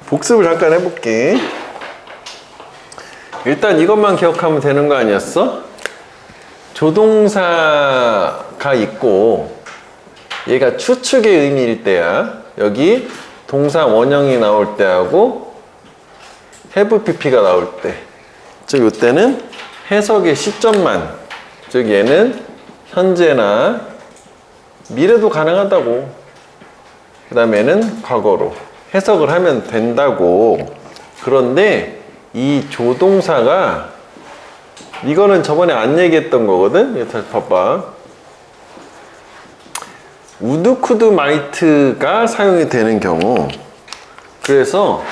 복습을 잠깐 해볼게. 일단 이것만 기억하면 되는 거 아니었어? 조동사가 있고 얘가 추측의 의미일 때야. 여기 동사 원형이 나올 때하고 have pp가 나올 때, 즉 이때는 해석의 시점만, 즉 얘는 현재나 미래도 가능하다고, 그 다음에는 과거로 해석을 하면 된다고. 그런데 이 조동사가, 이거는 저번에 안 얘기했던 거거든. 이거 다시 봐봐. would, could, might가 사용이 되는 경우, 그래서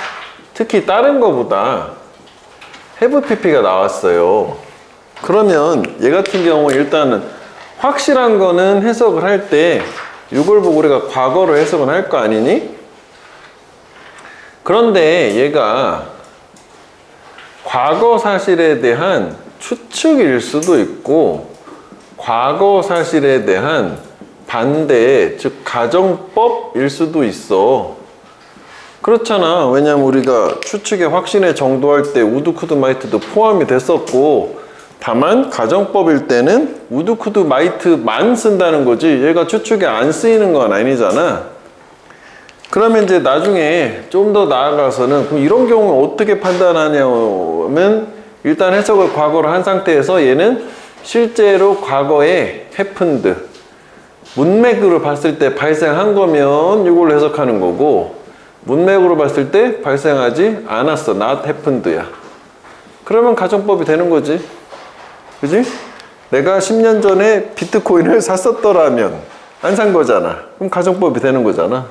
특히 다른 거보다 have pp가 나왔어요. 그러면 얘 같은 경우 일단은 확실한 거는 해석을 할 때 이걸 보고 우리가 과거로 해석은 할 거 아니니? 그런데 얘가 과거 사실에 대한 추측일 수도 있고 과거 사실에 대한 반대, 즉 가정법일 수도 있어. 그렇잖아. 왜냐면 우리가 추측의 확신에 정도할 때 would, could, might도 포함이 됐었고, 다만 가정법일 때는 would, could, might만 쓴다는 거지 얘가 추측에 안 쓰이는 건 아니잖아. 그러면 이제 나중에 좀 더 나아가서는 그럼 이런 경우는 어떻게 판단하냐면, 일단 해석을 과거로 한 상태에서 얘는 실제로 과거에 happened, 문맥으로 봤을 때 발생한 거면 이걸로 해석하는 거고, 문맥으로 봤을 때 발생하지 않았어, not happened야. 그러면 가정법이 되는 거지. 그지? 내가 10년 전에 비트코인을 샀었더라면 안 산 거잖아. 그럼 가정법이 되는 거잖아.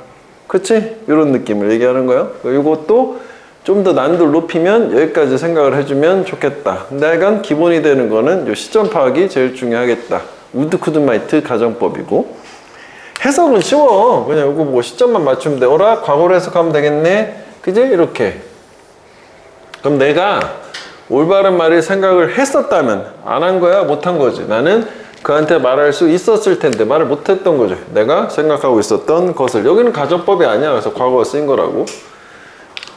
그치? 이런 느낌을 얘기하는 거야. 이것도 좀 더 난도를 높이면 여기까지 생각을 해주면 좋겠다. 근데 하여간 기본이 되는 거는 이 시점 파악이 제일 중요하겠다. would, could, might 가정법이고, 해석은 쉬워. 그냥 이거 뭐 시점만 맞추면 돼. 어라? 과거로 해석하면 되겠네. 그지? 이렇게. 그럼 내가 올바른 말을 생각을 했었다면 안 한 거야? 못 한 거지. 나는 그한테 말할 수 있었을 텐데 말을 못 했던 거죠. 내가 생각하고 있었던 것을. 여기는 가정법이 아니야. 그래서 과거가 쓰인 거라고.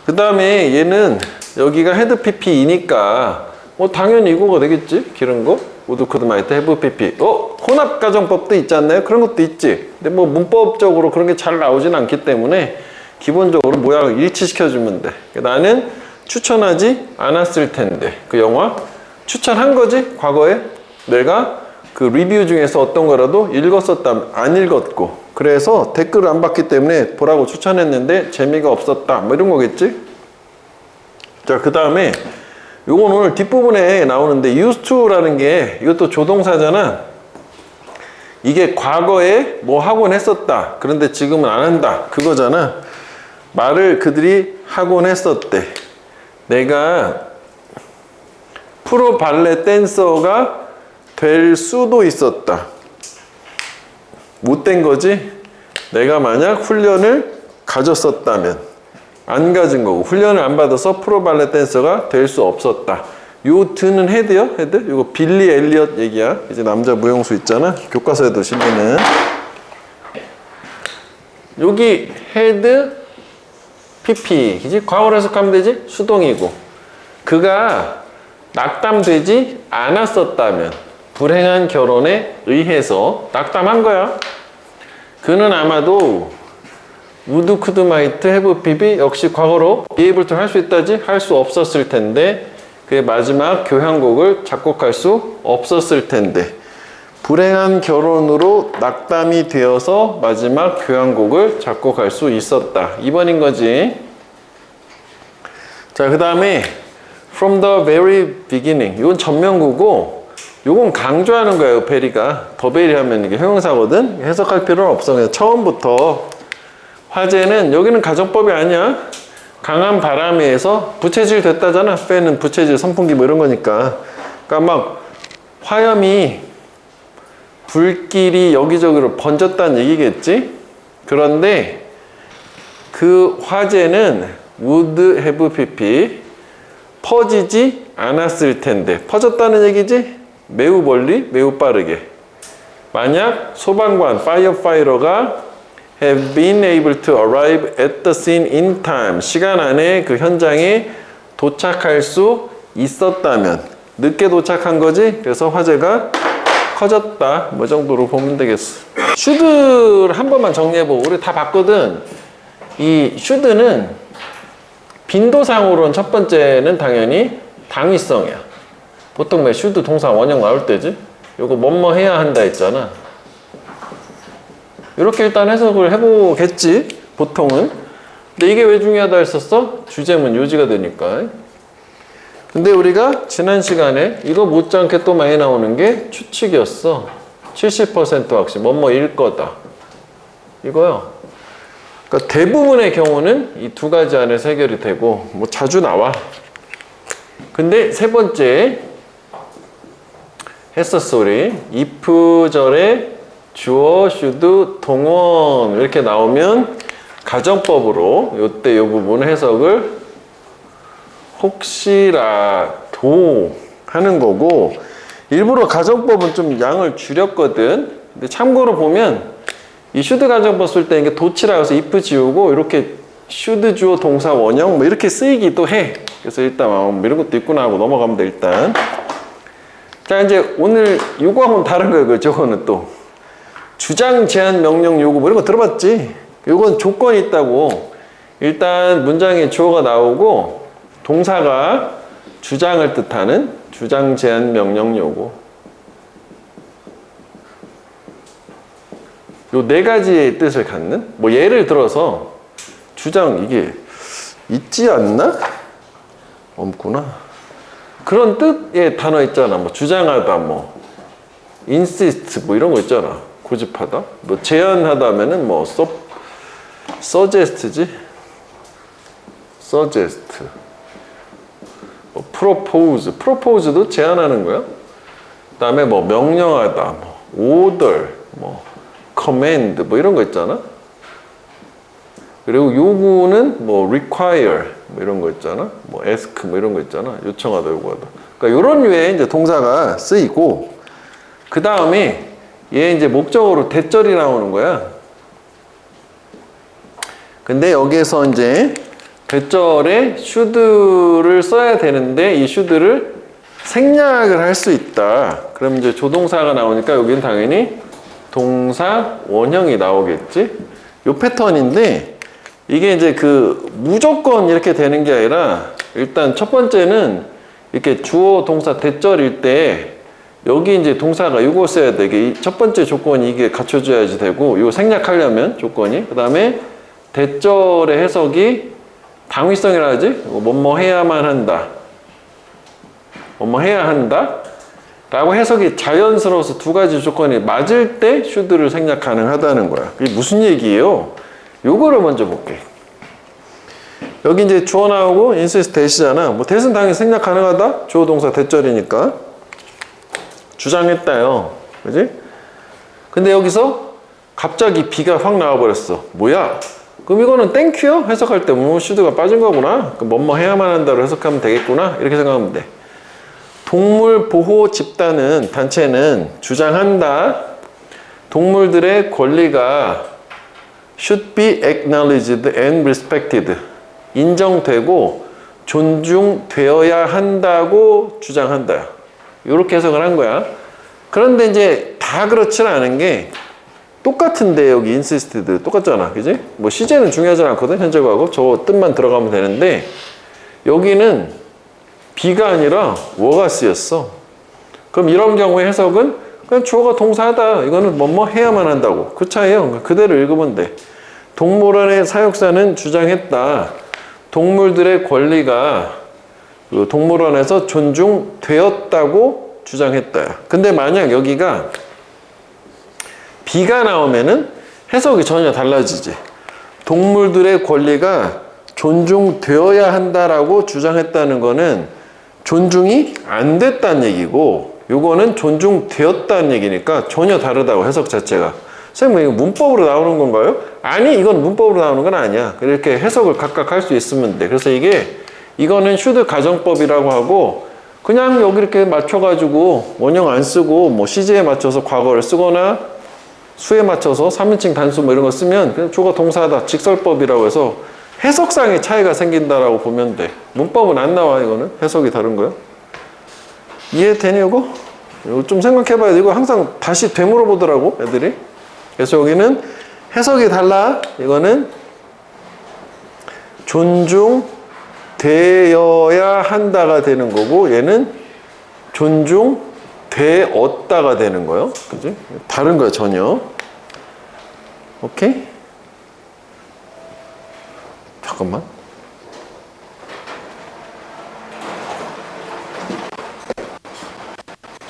그 다음에 얘는 여기가 had pp이니까 뭐 당연히 이거가 되겠지. 기른 거. would, could, might, have pp. 혼합 가정법도 있지 않나요? 그런 것도 있지. 근데 뭐 문법적으로 그런 게 잘 나오진 않기 때문에 기본적으로 모양을 일치시켜주면 돼. 나는 추천하지 않았을 텐데, 그 영화 추천한 거지. 과거에 내가 그 리뷰 중에서 어떤 거라도 읽었었다면 안 읽었고, 그래서 댓글을 안 봤기 때문에 보라고 추천했는데 재미가 없었다, 뭐 이런 거겠지. 자, 그 다음에 요건 오늘 뒷부분에 나오는데 used to라는 게 이것도 조동사잖아. 이게 과거에 뭐 하곤 했었다, 그런데 지금은 안 한다, 그거잖아. 말을 그들이 하곤 했었대. 내가 프로 발레 댄서가 될 수도 있었다. 못 된 거지? 내가 만약 훈련을 가졌었다면. 안 가진 거고, 훈련을 안 받아서 프로 발레 댄서가 될 수 없었다. 요 드는 헤드요? 헤드? 이거 빌리 엘리엇 얘기야. 이제 남자 무용수 있잖아. 교과서에도 실리는. 여기 헤드 pp, 그지? 과거로 해석하면 되지? 수동이고. 그가 낙담되지 않았었다면, 불행한 결혼에 의해서 낙담한 거야. 그는 아마도 would, could, might, have pp 역시 과거로 be able to 할 수 있다지? 할 수 없었을 텐데, 그의 마지막 교향곡을 작곡할 수 없었을 텐데, 불행한 결혼으로 낙담이 되어서 마지막 교향곡을 작곡할 수 있었다. 2번인 거지. 자, 그 다음에 from the very beginning. 이건 전면구고, 이건 강조하는 거예요. 베리가. 더 베리 하면 이게 형용사거든. 해석할 필요는 없어. 그냥 처음부터. 화재는, 여기는 가정법이 아니야. 강한 바람에 의해서 부채질 됐다잖아. 빼는 부채질, 선풍기 뭐 이런 거니까. 그러니까 막 화염이, 불길이 여기저기로 번졌다는 얘기겠지? 그런데 그 화재는 would have pp, 퍼지지 않았을 텐데. 퍼졌다는 얘기지? 매우 멀리, 매우 빠르게. 만약 소방관, 파이어파이터가 have been able to arrive at the scene in time. 시간 안에 그 현장에 도착할 수 있었다면. 늦게 도착한 거지? 그래서 화재가 커졌다. 뭐 정도로 보면 되겠어. should를 한 번만 정리해보고. 우리 다 봤거든. 이 should는 빈도상으로는 첫 번째는 당연히 당위성이야. 보통 왜 should 동사 원형 나올 때지? 요거 뭐뭐 해야 한다 했잖아. 이렇게 일단 해석을 해보겠지, 보통은. 근데 이게 왜 중요하다 했었어? 주제문 요지가 되니까. 근데 우리가 지난 시간에 이거 못지않게 또 많이 나오는 게 추측이었어. 70% 확신, 뭐뭐일 거다. 이거요. 그러니까 대부분의 경우는 이 두 가지 안에서 해결이 되고, 뭐 자주 나와. 근데 세 번째 했었어, 우리. if절에 주어, should, 동원 이렇게 나오면 가정법으로 요때 요 부분 해석을 혹시라도 하는 거고, 일부러 가정법은 좀 양을 줄였거든. 근데 참고로 보면 이 should 가정법 쓸 때 이게 도치라고 해서 if 지우고 이렇게 should 주어 동사 원형 뭐 이렇게 쓰이기도 해. 그래서 일단 뭐 이런 것도 있구나 하고 넘어가면 돼, 일단. 자, 이제 오늘 요거하고는 다른 거예요. 저거는 또 주장, 제한, 명령, 요구 뭐 이런 거 들어봤지? 요건 조건이 있다고. 일단 문장에 주어가 나오고 동사가 주장을 뜻하는 주장, 제한, 명령, 요구. 요 네 가지의 뜻을 갖는, 뭐 예를 들어서 주장, 이게 있지 않나? 없구나. 그런 뜻의 단어 있잖아. 뭐 주장하다, 뭐 insist 뭐 이런 거 있잖아. 고집하다. 뭐 제안하다 하면은 뭐 suggest지. suggest. 뭐 propose도 제안하는 거야. 그다음에 뭐 명령하다, 뭐 order, 뭐 command 뭐 이런 거 있잖아. 그리고 요구는 뭐 require 뭐 이런 거 있잖아. 뭐 ask 뭐 이런 거 있잖아. 요청하다, 요구하다. 그러니까 이런 류의 이제 동사가 쓰이고, 그 다음에 얘 이제 목적어로 대절이 나오는 거야. 근데 여기에서 이제 대절에 should를 써야 되는데 이 should를 생략을 할 수 있다. 그럼 이제 조동사가 나오니까 여기는 당연히 동사 원형이 나오겠지. 요 패턴인데 이게 이제 그 무조건 이렇게 되는 게 아니라, 일단 첫 번째는 이렇게 주어 동사 대절일 때 여기 이제 동사가 이거 써야 돼. 이게 첫 번째 조건이 이게 갖춰져야지 되고, 이거 생략하려면 조건이. 그 다음에 대절의 해석이 당위성이라 하지. 뭐뭐 해야만 한다. 뭐뭐 해야 한다. 라고 해석이 자연스러워서 두 가지 조건이 맞을 때 should를 생략 가능하다는 거야. 이게 무슨 얘기예요? 요거를 먼저 볼게. 여기 이제 주어 나오고 insist 대시잖아. 뭐 대신 당연히 생략 가능하다. 주어 동사 대절이니까. 주장했다요. 그지? 근데 여기서 갑자기 비가 확 나와버렸어. 뭐야? 그럼 이거는 땡큐요? 해석할 때 뭐 should가 빠진 거구나. 그럼 뭐뭐 해야만 한다로 해석하면 되겠구나. 이렇게 생각하면 돼. 동물 보호 집단은, 단체는 주장한다. 동물들의 권리가 should be acknowledged and respected. 인정되고 존중되어야 한다고 주장한다. 이렇게 해석을 한 거야. 그런데 이제 다 그렇지는 않은 게, 똑같은데 여기 insisted 똑같잖아. 그지? 뭐 시제는 중요하지 않거든. 현재하고 저 뜻만 들어가면 되는데, 여기는 be가 아니라 were가 쓰였어. 그럼 이런 경우에 해석은 그냥 주어가 동사하다. 이거는 뭐뭐 해야만 한다고. 그 차이에요. 그대로 읽으면 돼. 동물원의 사육사는 주장했다. 동물들의 권리가 그 동물원에서 존중되었다고 주장했다. 근데 만약 여기가 be가 나오면은 해석이 전혀 달라지지. 동물들의 권리가 존중되어야 한다라고 주장했다는 거는 존중이 안 됐다는 얘기고, 요거는 존중되었다는 얘기니까 전혀 다르다고, 해석 자체가. 선생님, 이거 문법으로 나오는 건가요? 아니, 이건 문법으로 나오는 건 아니야. 이렇게 해석을 각각 할 수 있으면 돼. 그래서 이거는 should 가정법이라고 하고, 그냥 여기 이렇게 맞춰가지고 원형 안 쓰고 뭐 시제에 맞춰서 과거를 쓰거나 수에 맞춰서 3인칭 단수 뭐 이런 거 쓰면 그냥 주어 동사다 직설법이라고 해서 해석상의 차이가 생긴다라고 보면 돼. 문법은 안 나와. 이거는 해석이 다른 거야. 이해되니 이거? 이거 좀 생각해봐야 돼. 이거 항상 다시 되물어보더라고 애들이. 그래서 여기는 해석이 달라. 이거는 존중되어야 한다가 되는 거고, 얘는 존중되었다가 되는 거예요. 그지? 다른 거야 전혀. 오케이? 잠깐만.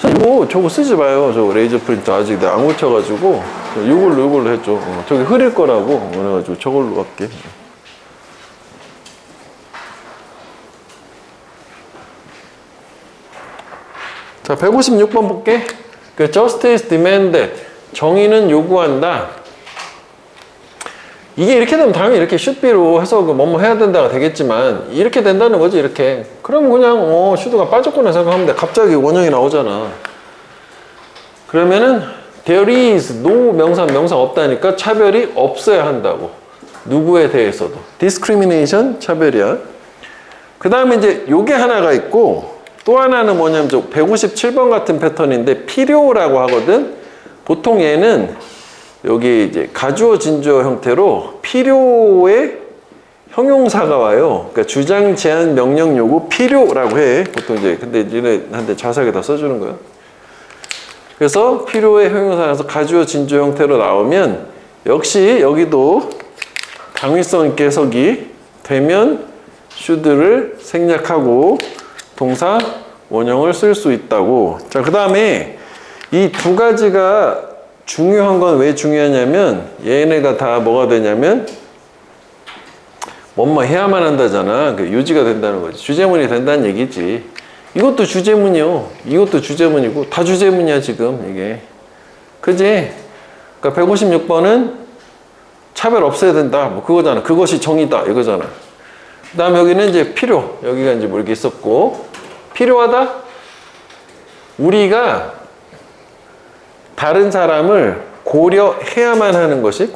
이거 저거 쓰지 마요. 저거 레이저 프린터 아직 내가 안 고쳐가지고 이걸로 해줘. 저기 흐릴 거라고 그래가지고 저걸로 할게. 자, 156번 볼게. 그 justice demanded, 정의는 요구한다. 이게 이렇게 되면 당연히 이렇게 should be로 해서 그 뭐뭐 해야 된다가 되겠지만, 이렇게 된다는 거지. 이렇게 그러면 그냥 should가 빠졌구나 생각하면 돼. 갑자기 원형이 나오잖아. 그러면은 there is no 명사 없다니까 차별이 없어야 한다고. 누구에 대해서도. discrimination 차별이야. 그 다음에 이제 요게 하나가 있고, 또 하나는 뭐냐면 저 157번 같은 패턴인데 필요라고 하거든. 보통 얘는 여기 이제 가주어 진주어 형태로 필요의 형용사가 와요. 그러니까 주장, 제한, 명령, 요구, 필요라고 해. 보통 이제 근데 얘네한테 자세하게 다 써주는 거야. 그래서 필요의 형용사라서 가주어 진주어 형태로 나오면 역시 여기도 당위성 있게 해석이 되면 should를 생략하고 동사 원형을 쓸 수 있다고. 자, 그 다음에 이 두 가지가 중요한 건 왜 중요하냐면 얘네가 다 뭐가 되냐면 뭐뭐 해야만 한다잖아. 유지가 된다는 거지. 주제문이 된다는 얘기지. 이것도 주제문이요. 이것도 주제문이고 다 주제문이야 지금 이게. 그지? 그러니까 156번은 차별 없애야 된다. 뭐 그거잖아. 그것이 정의다. 이거잖아. 그 다음 여기는 이제 필요. 여기가 이제 뭐 이렇게 있었고. 필요하다? 우리가 다른 사람을 고려해야만 하는 것이,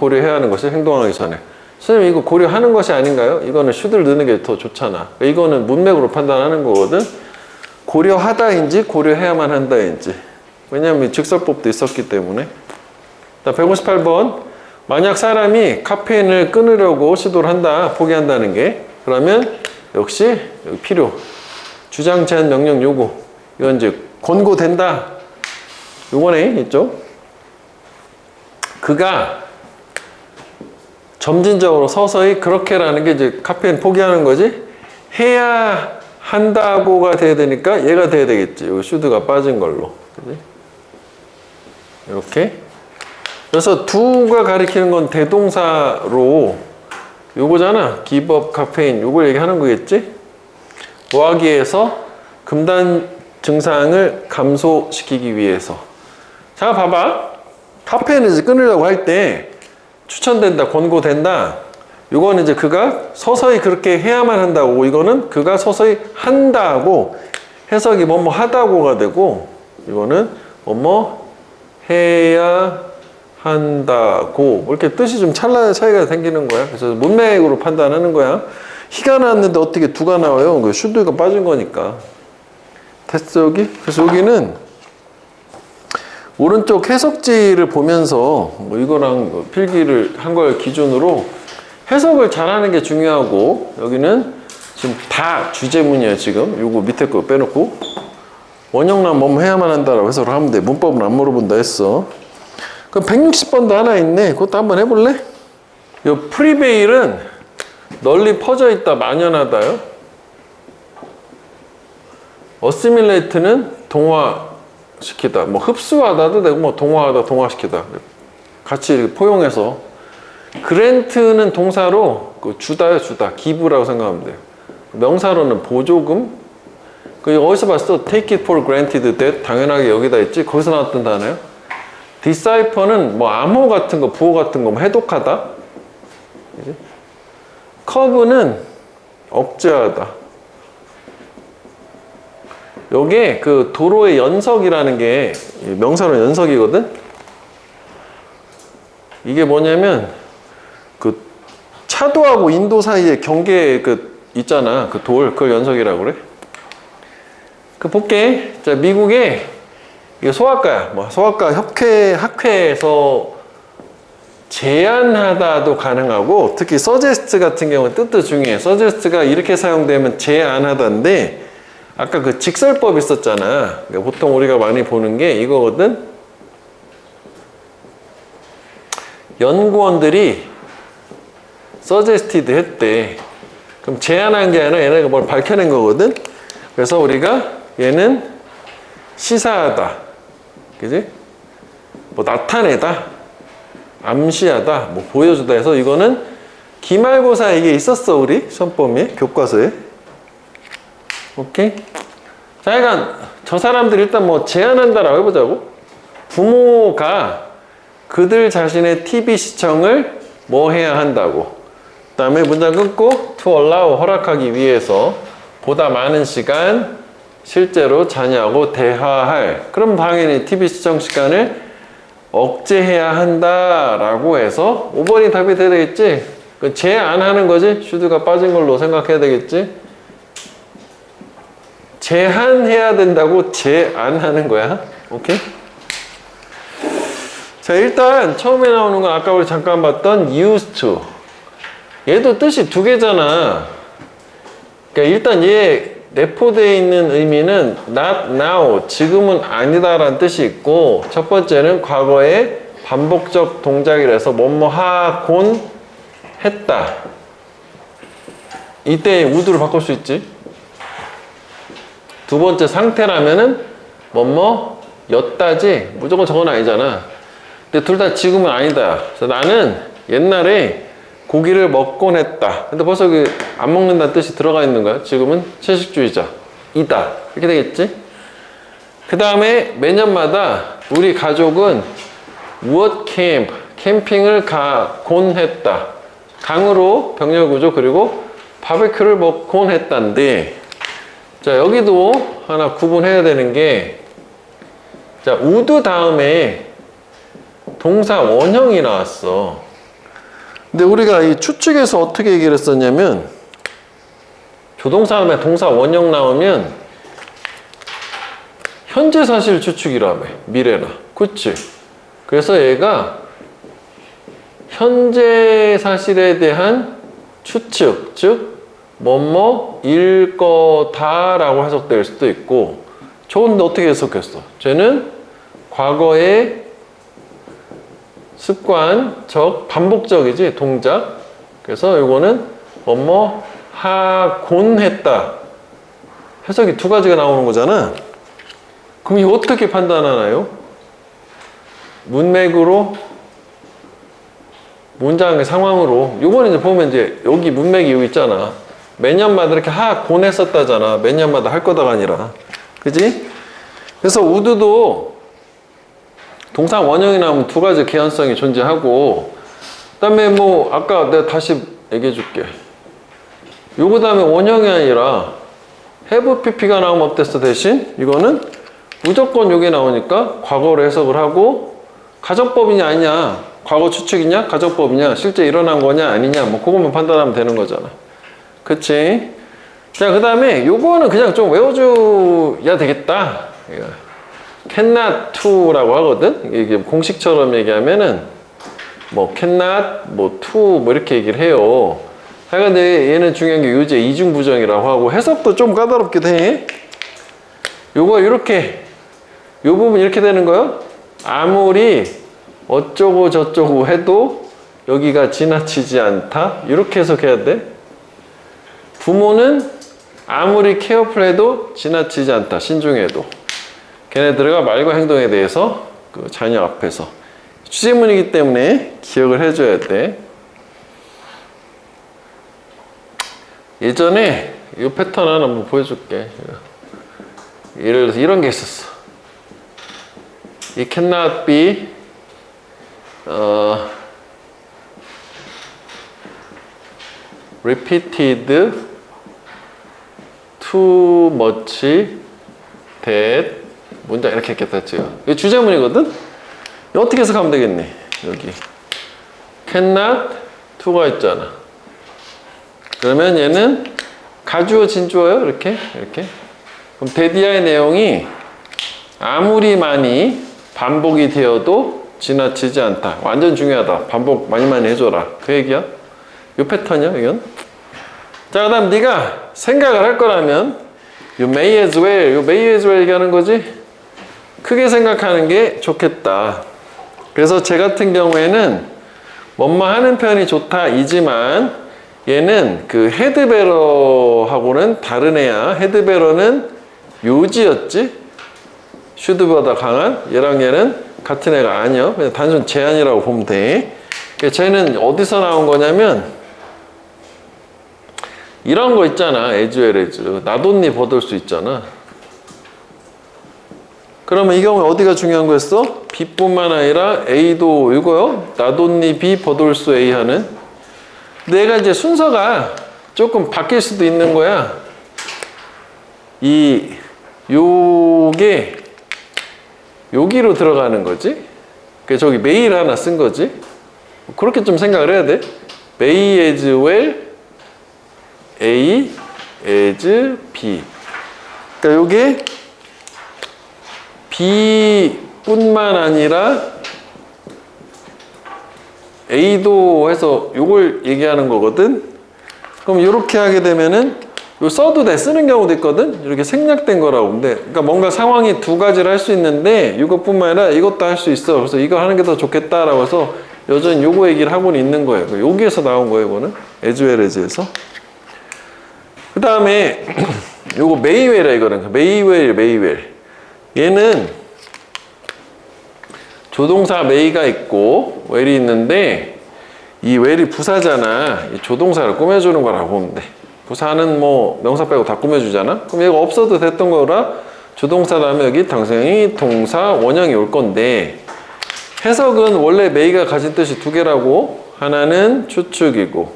행동하기 전에. 선생님, 이거 고려하는 것이 아닌가요? 이거는 should를 넣는 게 더 좋잖아. 이거는 문맥으로 판단하는 거거든. 고려하다인지, 고려해야만 한다인지. 왜냐면 직설법도 있었기 때문에. 158번. 만약 사람이 카페인을 끊으려고 시도를 한다, 포기한다는 게. 그러면 역시 여기 필요. 주장, 제한, 명령, 요구. 이건 이제 권고된다. 요거네, 있죠? 그가 점진적으로 서서히 그렇게라는 게 이제 카페인 포기하는 거지. 해야 한다고가 돼야 되니까 얘가 돼야 되겠지. 여기 should가 빠진 걸로. 그지? 이렇게. 그래서 두가 가리키는 건 대동사로 요거잖아. give up 카페인. 요걸 얘기하는 거겠지? 뭐 하기 위해서? 금단 증상을 감소시키기 위해서. 자, 봐봐. 카페인을 이제 끊으려고 할 때 추천된다, 권고된다. 이거는 이제 그가 서서히 그렇게 해야만 한다고. 이거는 그가 서서히 한다고. 해석이 뭐뭐 하다고가 되고, 이거는 뭐뭐 해야 한다고. 이렇게 뜻이 좀 차이가 생기는 거야. 그래서 문맥으로 판단하는 거야. 희가 나왔는데 어떻게 두가 나와요? 그 should가 빠진 거니까. 됐어, 여기? 그래서 여기는 오른쪽 해석지를 보면서 뭐 이거랑 필기를 한 걸 기준으로 해석을 잘하는 게 중요하고, 여기는 지금 다 주제문이에요. 지금 요거 밑에 거 빼놓고 원형란 뭐뭐 해야만 한다라고 해석을 하면 돼. 문법은 안 물어본다 했어. 그럼 160번도 하나 있네. 그것도 한번 해볼래? 요 프리베일은 널리 퍼져 있다, 만연하다요. 어시밀레이트는 동화시키다. 뭐 흡수하다도 되고, 뭐 동화하다, 동화시키다. 같이 이렇게 포용해서. 그랜트는 동사로 그 주다요, 주다. 기부라고 생각하면 돼요. 명사로는 보조금. 그 어디서 봤어? Take it for granted that. 당연하게 여기다 있지. 거기서 나왔던 단어요. decipher는 뭐 암호 같은 거, 부호 같은 거, 뭐 해독하다. 커브는 억제하다. 요게 그 도로의 연석이라는 게 명사로 연석이거든. 이게 뭐냐면 그 차도하고 인도 사이에 경계 그 있잖아. 그 돌, 그걸 연석이라고 그래. 그 볼게. 자, 미국에 이게 소아과야. 뭐 소아과 학회에서 제안하다도 가능하고, 특히 서제스트 같은 경우는 뜻도 중요해. 서제스트가 이렇게 사용되면 제안하다인데, 아까 그 직설법 있었잖아. 그러니까 보통 우리가 많이 보는 게 이거거든. 연구원들이 서제스티드 했대. 그럼 제안한 게 아니라 얘네가 뭘 밝혀낸 거거든. 그래서 우리가 얘는 시사하다, 그지? 뭐 나타내다, 암시하다, 뭐 보여주다 해서 이거는 기말고사 이게 있었어. 우리 시험범위에, 교과서에. 오케이? 자, 그러니까 저 사람들 일단 뭐 제안한다라고 해보자고. 부모가 그들 자신의 TV 시청을 뭐 해야 한다고. 그 다음에 문장 끊고 to allow, 허락하기 위해서 보다 많은 시간 실제로 자녀하고 대화할. 그럼 당연히 TV 시청 시간을 억제해야 한다라고 해서 5번이 답이 돼야 되겠지? 제안하는 거지? 슈드가 빠진 걸로 생각해야 되겠지? 제한해야 된다고 제안하는 거야. 오케이? 자, 일단 처음에 나오는 건 아까 우리 잠깐 봤던 used to. 얘도 뜻이 두 개잖아. 그러니까 일단 얘 내포되어 있는 의미는 not now, 지금은 아니다라는 뜻이 있고, 첫 번째는 과거의 반복적 동작이라서 뭐뭐 하곤 했다. 이때 would로 바꿀 수 있지. 두 번째 상태라면은 뭐뭐 였다지, 무조건 저건 아니잖아. 근데 둘 다 지금은 아니다. 그래서 나는 옛날에 고기를 먹곤 했다. 근데 벌써 그 안 먹는다는 뜻이 들어가 있는 거야. 지금은 채식주의자 이다. 이렇게 되겠지. 그 다음에 매년마다 우리 가족은 무엇 캠프, 캠핑을 가곤 했다. 강으로 병렬구조, 그리고 바베큐를 먹곤 했다인데, 자, 여기도 하나 구분해야 되는 게, 자, 우드 다음에 동사 원형이 나왔어. 근데 우리가 이 추측에서 어떻게 얘기를 했었냐면, 조동사 다음에 동사 원형 나오면 현재 사실 추측이라며. 미래나. 그치? 그래서 얘가 현재 사실에 대한 추측, 즉 뭐뭐일 거다라고 해석될 수도 있고, 저건 어떻게 해석했어? 쟤는 과거의 습관적, 반복적이지, 동작. 그래서 이거는 뭐뭐 하곤 했다. 해석이 두 가지가 나오는 거잖아. 그럼 이거 어떻게 판단하나요? 문맥으로, 문장의 상황으로. 요번에 이제 보면 이제 여기 문맥이 여기 있잖아. 매년마다 이렇게 하곤 했었다잖아. 매년마다 할 거다가 아니라. 그지? 그래서 우드도 동사 원형이 나오면 두 가지 개연성이 존재하고, 그 다음에 뭐 아까 내가 다시 얘기해 줄게. 요거 다음에 원형이 아니라 have pp가 나오면 어땠어? 대신 이거는 무조건 요게 나오니까 과거로 해석을 하고, 가정법이냐 아니냐, 과거 추측이냐 가정법이냐, 실제 일어난 거냐 아니냐, 뭐 그것만 판단하면 되는 거잖아. 그치? 자, 그 다음에 요거는 그냥 좀 외워줘야 되겠다. cannot to라고 하거든. 이게 공식처럼 얘기하면은 뭐 cannot, 뭐 to 뭐 이렇게 얘기를 해요. 근데 얘는 중요한 게 유제 이중부정이라고 하고, 해석도 좀 까다롭기도 해. 요거 이렇게, 요 부분 이렇게 되는 거요. 아무리 어쩌고 저쩌고 해도 여기가 지나치지 않다. 이렇게 해석해야 돼. 부모는 아무리 케어풀해도 지나치지 않다. 신중해도. 걔네들과 말과 행동에 대해서 그 자녀 앞에서. 주제문이기 때문에 기억을 해줘야 돼. 예전에 이 패턴 하나 한번 보여줄게. 예를 들어서 이런 게 있었어. It cannot be repeated too much that, 문장 이렇게 했겠다 지금. 이거 주제문이거든? 어떻게 해석하면 되겠니? 여기 cannot to가 있잖아. 그러면 얘는 가주어 진주어요. 이렇게. 그럼 데디아의 내용이 아무리 많이 반복이 되어도 지나치지 않다. 완전 중요하다. 반복 많이 해줘라. 그 얘기야. 요 패턴이야, 이건. 자, 그 다음 네가 생각을 할 거라면 you may as well, you may as well 얘기하는 거지? 크게 생각하는 게 좋겠다. 그래서 제 같은 경우에는 뭐뭐 하는 편이 좋다 이지만 얘는 그 헤드베러하고는 다른 애야. 헤드베러는 요지였지? 슈드보다 강한? 얘랑 얘는 같은 애가 아니야. 그냥 단순 제한이라고 보면 돼. 쟤는 어디서 나온 거냐면 이런 거 있잖아. 에즈웰에즈. 나돈니 버들 수 있잖아. 그러면 이 경우에 어디가 중요한 거였어? B뿐만 아니라 A도 이거요. 나돈니 B 버돌수 A 하는. 내가 이제 순서가 조금 바뀔 수도 있는 거야. 요게 여기로 들어가는 거지. 그 저기 메일 하나 쓴 거지. 그렇게 좀 생각을 해야 돼. May as well, A as B. 그러니까 요게 B뿐만 아니라 A도 해서 요걸 얘기하는 거거든. 그럼 이렇게 하게 되면은 요 써도 돼. 쓰는 경우도 있거든. 이렇게 생략된 거라고. 근데 그러니까 뭔가 상황이 두 가지를 할 수 있는데 이것뿐만 아니라 이것도 할 수 있어. 그래서 이거 하는 게 더 좋겠다라고 해서 여전히 요거 얘기를 하고는 있는 거예요. 여기에서 나온 거예요. 이거는 as well as에서. 그 다음에 요거 메이웰이야. 이거는 메이웰. 얘는 조동사 메이가 있고 웰이 있는데 이 웰이 부사잖아. 이 조동사를 꾸며주는 거라고 보면 돼. 부사는 뭐 명사 빼고 다 꾸며주잖아. 그럼 얘가 없어도 됐던 거라 조동사 다음에 여기 당연히 동사 원형이 올 건데 해석은 원래 메이가 가진 뜻이 두 개라고. 하나는 추측이고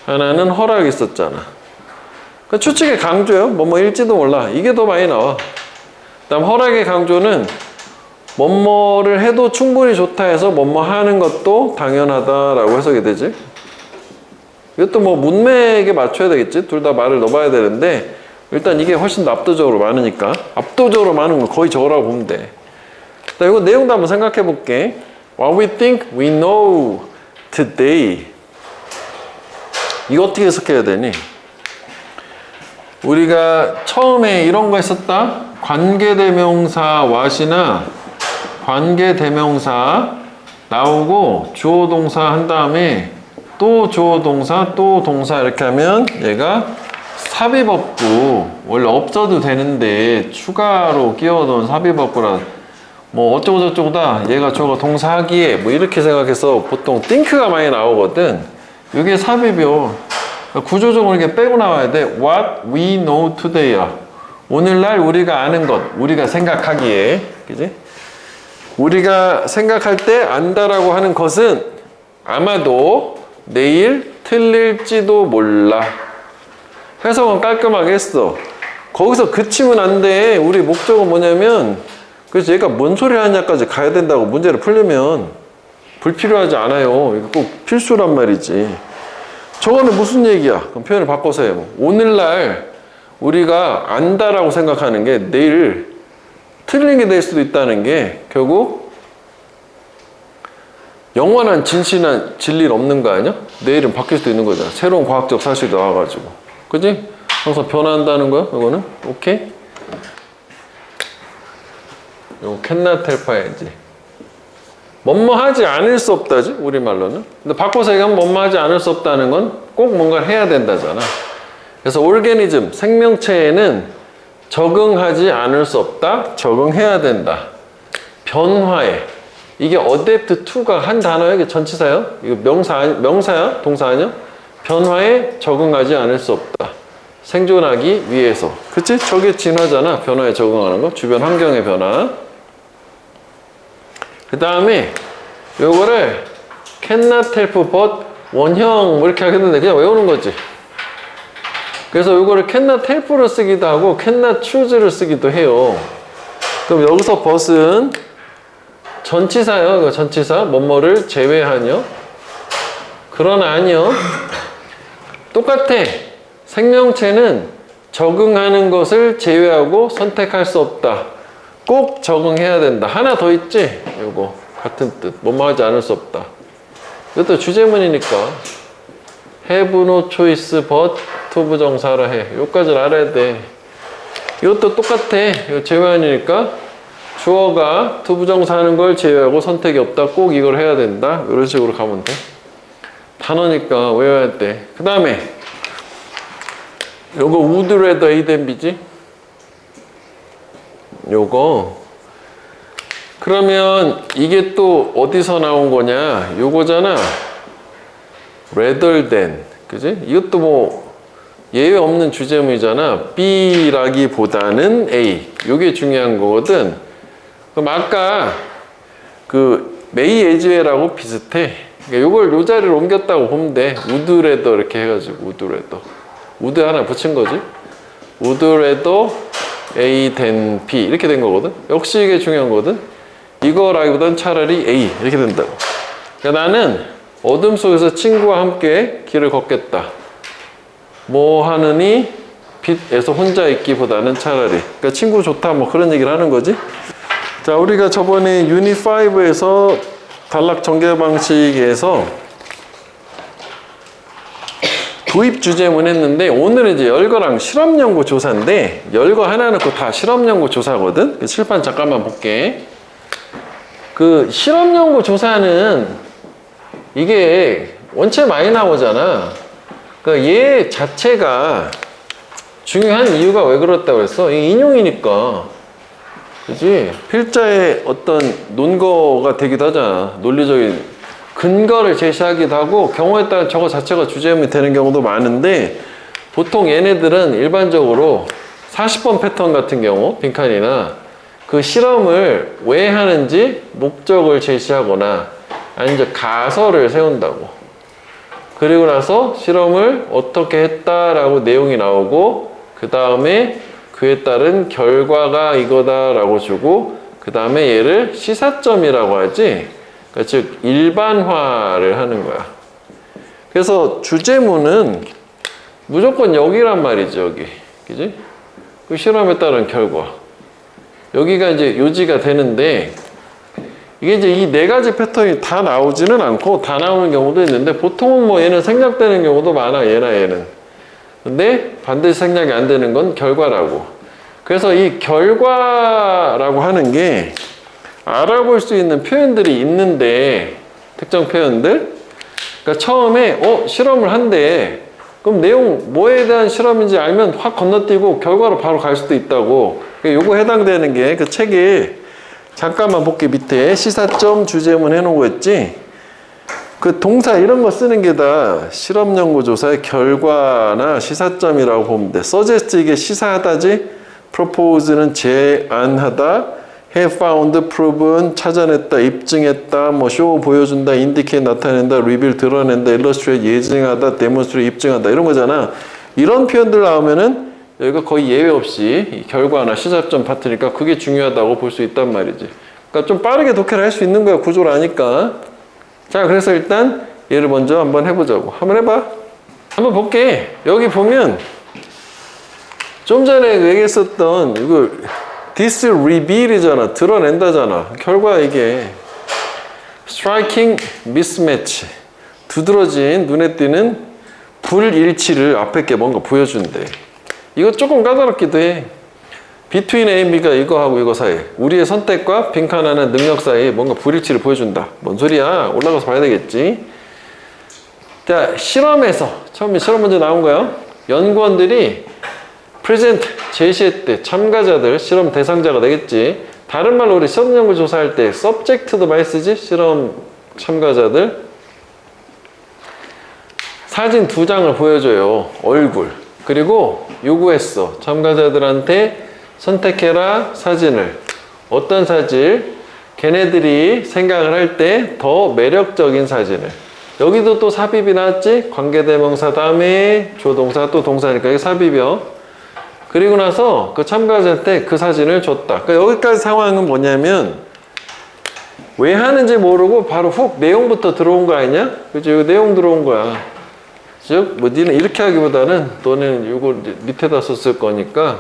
하나는 허락이 있었잖아. 그러니까 추측의 강조요. 뭐일지도 몰라. 이게 더 많이 나와. 그다음 허락의 강조는 뭐뭐를 해도 충분히 좋다 해서 뭐뭐 하는 것도 당연하다라고 해석이 되지. 이것도 뭐 문맥에 맞춰야 되겠지. 둘 다 말을 넣어봐야 되는데 일단 이게 훨씬 더 압도적으로 많으니까 압도적으로 많은 건 거의 저거라고 보면 돼. 자, 이거 내용도 한번 생각해 볼게. What we think we know today. 이거 어떻게 해석해야 되니? 우리가 처음에 이런 거 했었다. 관계대명사 what이나 관계대명사 나오고 주어동사 한 다음에 또 주어동사 또 동사 이렇게 하면 얘가 삽입어구. 원래 없어도 되는데 추가로 끼워놓은 삽입어구라 뭐 어쩌고 저쩌고다. 얘가 저거 동사하기에 뭐 이렇게 생각해서 보통 think가 많이 나오거든. 이게 삽입이요. 구조적으로 이렇게 빼고 나와야 돼. What we know today야. 오늘날 우리가 아는 것, 우리가 생각하기에, 그지? 우리가 생각할 때 안다라고 하는 것은 아마도 내일 틀릴지도 몰라. 해석은 깔끔하게 했어. 거기서 그치면 안 돼. 우리 목적은 뭐냐면, 그래서 얘가 뭔 소리 하냐까지 가야 된다고 문제를 풀려면 불필요하지 않아요. 이거 꼭 필수란 말이지. 저거는 무슨 얘기야? 그럼 표현을 바꿔서 해요. 오늘날 우리가 안다라고 생각하는 게 내일 틀린 게 될 수도 있다는 게 결국 영원한 진실한 진리는 없는 거 아니야? 내일은 바뀔 수도 있는 거잖아. 새로운 과학적 사실이 나와가지고. 그지? 항상 변화한다는 거야, 이거는. 오케이? 요거 cannot help 해야지. 뭐뭐 하지 않을 수 없다지, 우리말로는. 근데 바꿔서 얘기하면 뭐뭐 하지 않을 수 없다는 건 꼭 뭔가를 해야 된다잖아. 그래서 오르게니즘, 생명체에는 적응하지 않을 수 없다, 적응해야 된다. 변화에. 이게 adapt to가 한 단어야? 이게 전치사야? 이거 명사야? 동사 아니야? 변화에 적응하지 않을 수 없다. 생존하기 위해서. 그치? 저게 진화잖아. 변화에 적응하는 거. 주변 환경의 변화. 그 다음에 요거를 cannot help but 원형 뭐 이렇게 하겠는데 그냥 외우는 거지. 그래서 요거를 cannot help로 쓰기도 하고 cannot choose를 쓰기도 해요. 그럼 여기서 but은 전치사요. 이거 전치사. 뭐뭐를 제외하며 그러나 아니요. 똑같아. 생명체는 적응하는 것을 제외하고 선택할 수 없다. 꼭 적응해야 된다. 하나 더 있지? 요거 같은 뜻. 뭐뭐 하지 않을 수 없다. 이것도 주제문이니까 have no choice but to 부정사라 해. 요까지는 알아야 돼. 이것도 똑같아. 이거 제외하니까 주어가 to 부정사 하는 걸 제외하고 선택이 없다. 꼭 이걸 해야 된다. 이런 식으로 가면 돼. 단어니까 외워야 돼. 그 다음에 요거 would rather A than B지? 요거 그러면 이게 또 어디서 나온 거냐? 요거잖아. rather than 그지? 이것도 뭐 예외 없는 주제문이잖아. B라기보다는 A. 요게 중요한 거거든. 그럼 아까 그 may as well하고 비슷해. 그러니까 요걸 요 자리로 옮겼다고 보면 돼. would rather 이렇게 해가지고 would rather. would 하나 붙인 거지. would rather A than B 이렇게 된 거거든. 역시 이게 중요한 거거든. 이거라기보단 차라리 A 이렇게 된다고. 그러니까 나는 어둠 속에서 친구와 함께 길을 걷겠다. 뭐 하느니 빛에서 혼자 있기보다는 차라리. 그러니까 친구 좋다 뭐 그런 얘기를 하는 거지. 자, 우리가 저번에 유닛 5에서 단락 전개 방식에서 도입 주제문 했는데 오늘은 이제 열거랑 실험 연구 조사인데 열거 하나 넣고 다 실험 연구 조사거든. 칠판 잠깐만 볼게. 그 실험 연구 조사는 이게 원체 많이 나오잖아. 그러니까 얘 자체가 중요한 이유가 왜 그렇다고 했어? 이게 인용이니까. 그지? 필자의 어떤 논거가 되기도 하잖아. 논리적인 근거를 제시하기도 하고 경우에 따라 저거 자체가 주제문이 되는 경우도 많은데 보통 얘네들은 일반적으로 40번 패턴 같은 경우 빈칸이나 그 실험을 왜 하는지 목적을 제시하거나 아니면 가설을 세운다고. 그리고 나서 실험을 어떻게 했다라고 내용이 나오고 그 다음에 그에 따른 결과가 이거다라고 주고 그 다음에 얘를 시사점이라고 하지. 그러니까 즉 일반화를 하는 거야. 그래서 주제문은 무조건 여기란 말이죠. 여기. 그지? 그 실험에 따른 결과. 여기가 이제 요지가 되는데 이게 이제 이 네 가지 패턴이 다 나오지는 않고 다 나오는 경우도 있는데 보통은 뭐 얘는 생략되는 경우도 많아. 얘나 얘는. 근데 반드시 생략이 안 되는 건 결과라고. 그래서 이 결과라고 하는 게 알아볼 수 있는 표현들이 있는데 특정 표현들. 그러니까 처음에 실험을 한대. 그럼 내용 뭐에 대한 실험인지 알면 확 건너뛰고 결과로 바로 갈 수도 있다고. 그러니까 요거 해당되는 게 그 책에 잠깐만 볼게. 밑에 시사점 주제문 해놓은 거 있지. 그 동사 이런 거 쓰는 게 다 실험 연구 조사의 결과나 시사점이라고 보면 돼. suggest 이게 시사하다지. propose는 제안하다. have found, proven, 찾아냈다, 입증했다, 뭐 show 보여준다, indicate 나타낸다, reveal 드러낸다, illustrate 예증하다, demonstrate 입증하다 이런 거잖아. 이런 표현들 나오면은 여기가 거의 예외 없이 결과나 시사점 파트니까 그게 중요하다고 볼 수 있단 말이지. 그러니까 좀 빠르게 독해를 할 수 있는 거야. 구조를 아니까. 자, 그래서 일단 얘를 먼저 한번 해보자고. 한번 해봐. 한번 볼게. 여기 보면 좀 전에 얘기했었던 이거 this reveal이잖아. 드러낸다잖아. 결과 이게 striking mismatch. 두드러진 눈에 띄는 불일치를 앞에 게 뭔가 보여준대. 이거 조금 까다롭기도 해. between A and B가 이거하고 이거 사이. 우리의 선택과 빈칸 안에 능력 사이 뭔가 불일치를 보여준다. 뭔 소리야? 올라가서 봐야 되겠지. 자, 실험에서 처음에 실험 문제 나온 거야. 연구원들이 프레젠트 제시했대. 참가자들 실험 대상자가 되겠지. 다른 말로 우리 실험 연구 조사할 때 서브젝트도 많이 쓰지. 실험 참가자들 사진 2장을 보여줘요. 얼굴. 그리고 요구했어. 참가자들한테 선택해라 사진을. 어떤 사진? 걔네들이 생각을 할 때 더 매력적인 사진을. 여기도 또 삽입이 나왔지? 관계대명사 다음에 조동사 또 동사니까 이게 삽입이요. 그리고 나서 그 참가자한테 그 사진을 줬다. 그러니까 여기까지 상황은 뭐냐면 왜 하는지 모르고 바로 훅 내용부터 들어온 거 아니냐? 그치? 이거 내용 들어온 거야. 즉, 뭐, 니는 이렇게 하기보다는 너는 이거 밑에다 썼을 거니까.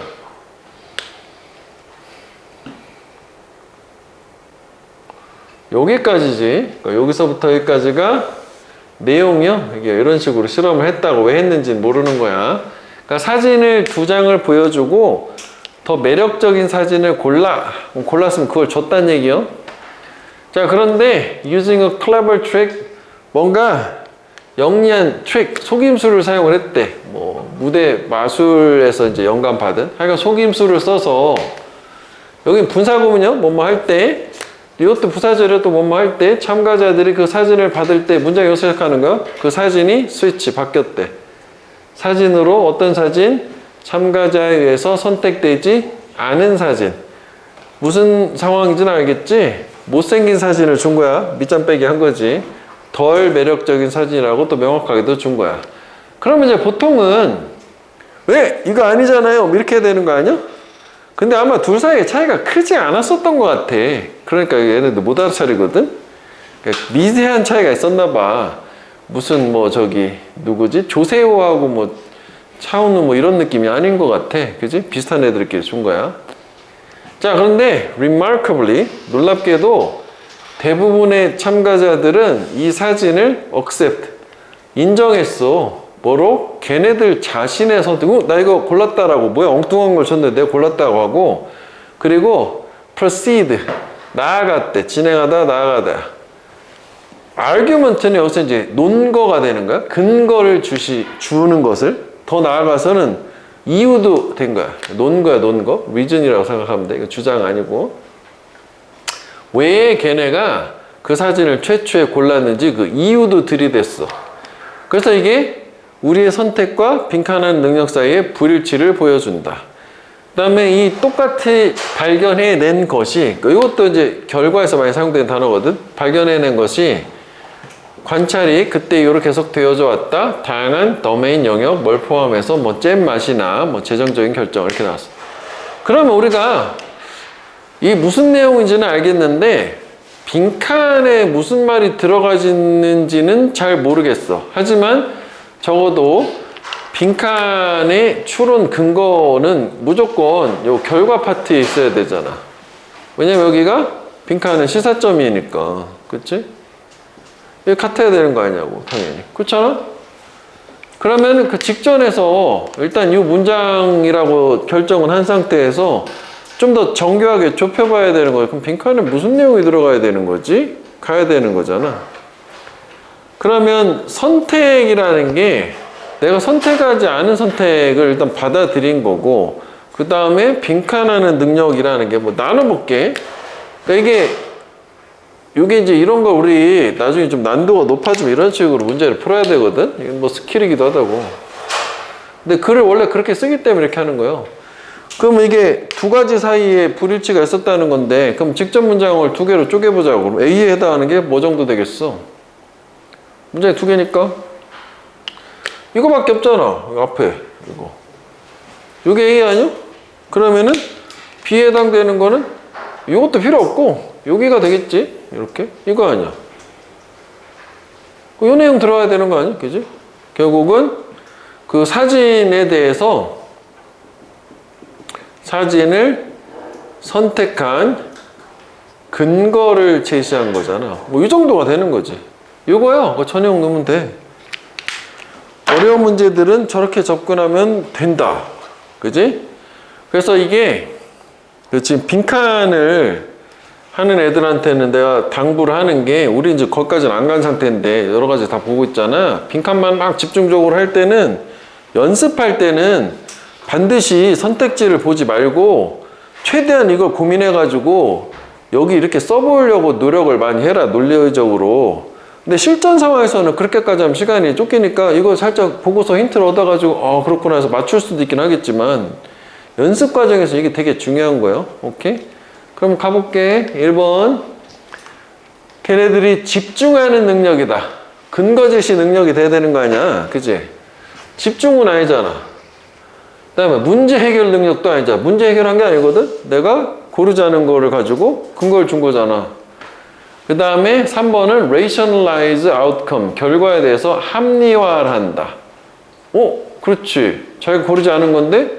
여기까지지. 그러니까 여기서부터 여기까지가 내용이요. 이게 이런 식으로 실험을 했다고 왜 했는지는 모르는 거야. 그러니까 사진을 2장을 보여주고 더 매력적인 사진을 골랐으면 그걸 줬단 얘기요. 자, 그런데 using a clever trick, 뭔가 영리한 트릭, 속임수를 사용을 했대. 뭐 무대 마술에서 이제 영감 받은 하여간 속임수를 써서 여기 분사구문요. 뭐뭐 할 때, 이것도 부사절에 또 뭐뭐 할 때 참가자들이 그 사진을 받을 때 문장이 어떻게 시작하는 거야? 그 사진이 스위치 바뀌었대. 사진으로 어떤 사진? 참가자에 의해서 선택되지 않은 사진. 무슨 상황인지는 알겠지? 못생긴 사진을 준 거야. 밑장 빼기 한 거지. 덜 매력적인 사진이라고 또 명확하게도 준 거야. 그러면 이제 보통은 왜? 이거 아니잖아요. 이렇게 해야 되는 거 아니야? 근데 아마 둘 사이에 차이가 크지 않았었던 것 같아. 그러니까 얘네들 못 알아차리거든? 그러니까 미세한 차이가 있었나 봐. 무슨 뭐 저기 누구지? 조세호하고 뭐 차은우 뭐 이런 느낌이 아닌 것 같아. 그지? 비슷한 애들끼리 준 거야. 자, 그런데 remarkably, 놀랍게도 대부분의 참가자들은 이 사진을 accept, 인정했어. 뭐로? 걔네들 자신의 선택. 나 이거 골랐다라고. 뭐야, 엉뚱한 걸 줬는데 내가 골랐다고 하고. 그리고 proceed, 나아갔대. 진행하다, 나아가다. argument는 여기서 이제 논거가 되는 거야. 근거를 주는 것을. 더 나아가서는 이유도 된 거야. 논거야, 논거. reason이라고 생각하면 돼. 이거 주장 아니고. 왜 걔네가 그 사진을 최초에 골랐는지 그 이유도 들이댔어. 그래서 이게 우리의 선택과 빈칸한 능력 사이의 불일치를 보여준다. 그 다음에 이 똑같이 발견해낸 것이, 이것도 이제 결과에서 많이 사용되는 단어거든. 발견해낸 것이 관찰이 그때 이후로 계속 되어져 왔다. 다양한 도메인 영역, 뭘 포함해서 뭐 잼 맛이나 뭐 재정적인 결정 이렇게 나왔어. 그러면 우리가 이게 무슨 내용인지는 알겠는데 빈칸에 무슨 말이 들어가지는지는 잘 모르겠어. 하지만 적어도 빈칸의 추론 근거는 무조건 요 결과 파트에 있어야 되잖아. 왜냐면 여기가 빈칸은 시사점이니까. 그치? 이게 같아야 되는 거 아니냐고, 당연히. 그렇잖아? 그러면 그 직전에서 일단 이 문장이라고 결정은 한 상태에서 좀 더 정교하게 좁혀봐야 되는 거야. 그럼 빈칸에 무슨 내용이 들어가야 되는 거지? 가야 되는 거잖아. 그러면 선택이라는 게 내가 선택하지 않은 선택을 일단 받아들인 거고, 그 다음에 빈칸하는 능력이라는 게 뭐 나눠볼게. 그러니까 이게 이제 이런 거 우리 나중에 좀 난도가 높아지면 이런 식으로 문제를 풀어야 되거든? 이건 뭐 스킬이기도 하다고. 근데 글을 원래 그렇게 쓰기 때문에 이렇게 하는 거예요. 그럼 이게 두 가지 사이에 불일치가 있었다는 건데, 그럼 직접 문장을 두 개로 쪼개보자고. 그럼 A에 해당하는 게 뭐 정도 되겠어? 문장이 두 개니까? 이거밖에 없잖아. 여기 앞에, 이거. 이게 A 아니야? 그러면은 B에 해당되는 거는 이것도 필요 없고, 여기가 되겠지? 이렇게? 이거 아니야. 이 내용 들어가야 되는 거 아니야? 그지? 결국은 그 사진에 대해서 사진을 선택한 근거를 제시한 거잖아. 뭐 이 정도가 되는 거지. 이거야. 그 전형 넣으면 돼. 어려운 문제들은 저렇게 접근하면 된다. 그지? 그래서 이게 지금 빈칸을 하는 애들한테는 내가 당부를 하는 게, 우리 이제 거기까지는 안 간 상태인데 여러 가지 다 보고 있잖아. 빈칸만 막 집중적으로 할 때는, 연습할 때는 반드시 선택지를 보지 말고 최대한 이걸 고민해가지고 여기 이렇게 써보려고 노력을 많이 해라, 논리적으로. 근데 실전 상황에서는 그렇게까지 하면 시간이 쫓기니까 이거 살짝 보고서 힌트를 얻어가지고 그렇구나 해서 맞출 수도 있긴 하겠지만, 연습 과정에서 이게 되게 중요한 거예요. 오케이? 그럼 가볼게. 1번. 걔네들이 집중하는 능력이다. 근거 제시 능력이 돼야 되는 거 아니야? 그치? 집중은 아니잖아. 그 다음에 문제 해결 능력도 아니잖아. 문제 해결한 게 아니거든? 내가 고르자는 거를 가지고 근거를 준 거잖아. 그 다음에 3번은 rationalize outcome, 결과에 대해서 합리화를 한다. 그렇지. 자기가 고르지 않은 건데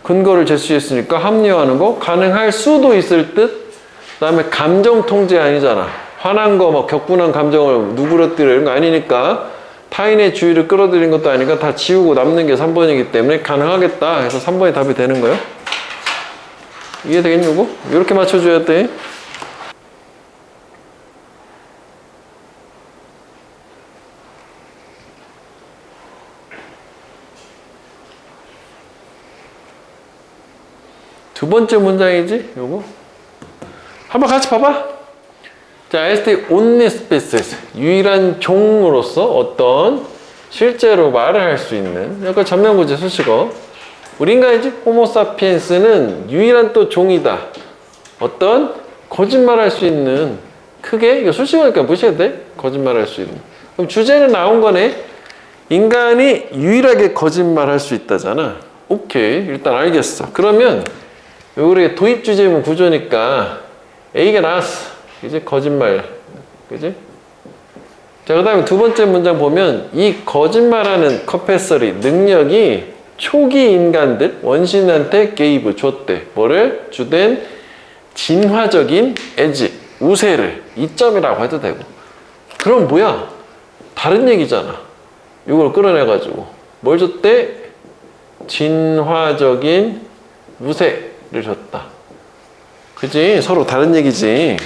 근거를 제시했으니까 합리화하는 거 가능할 수도 있을 듯. 그 다음에 감정 통제 아니잖아. 화난 거, 뭐 격분한 감정을 누그러뜨려 이런 거 아니니까, 타인의 주의를 끌어들인 것도 아니니까 다 지우고 남는 게 3번이기 때문에 가능하겠다 해서 3번이 답이 되는 거예요. 이해되겠니, 이거? 이렇게 맞춰줘야 돼. 두 번째 문장이지, 요거. 한번 같이 봐봐. 자, as the only species, 유일한 종으로서 어떤 실제로 말을 할 수 있는, 약간 전면구제 수식어. 우리 인간이지? 호모사피엔스는 유일한 또 종이다. 어떤 거짓말 할 수 있는, 크게, 이거 수식어니까 무시해도 돼? 거짓말 할 수 있는. 그럼 주제는 나온 거네. 인간이 유일하게 거짓말 할 수 있다잖아. 오케이, 일단 알겠어. 그러면 우리가 도입 주제문 구조니까 A가 나왔어. 이제 거짓말. 그지? 자, 그 다음에 두 번째 문장 보면 이 거짓말하는 커패서리 능력이 초기 인간들, 원신한테 gave, 줬대. 뭐를? 주된 진화적인 edge, 우세를, 이점이라고 해도 되고. 그럼 뭐야? 다른 얘기잖아. 이걸 끌어내가지고. 뭘 줬대? 진화적인 우세를 줬다. 그지? 서로 다른 얘기지.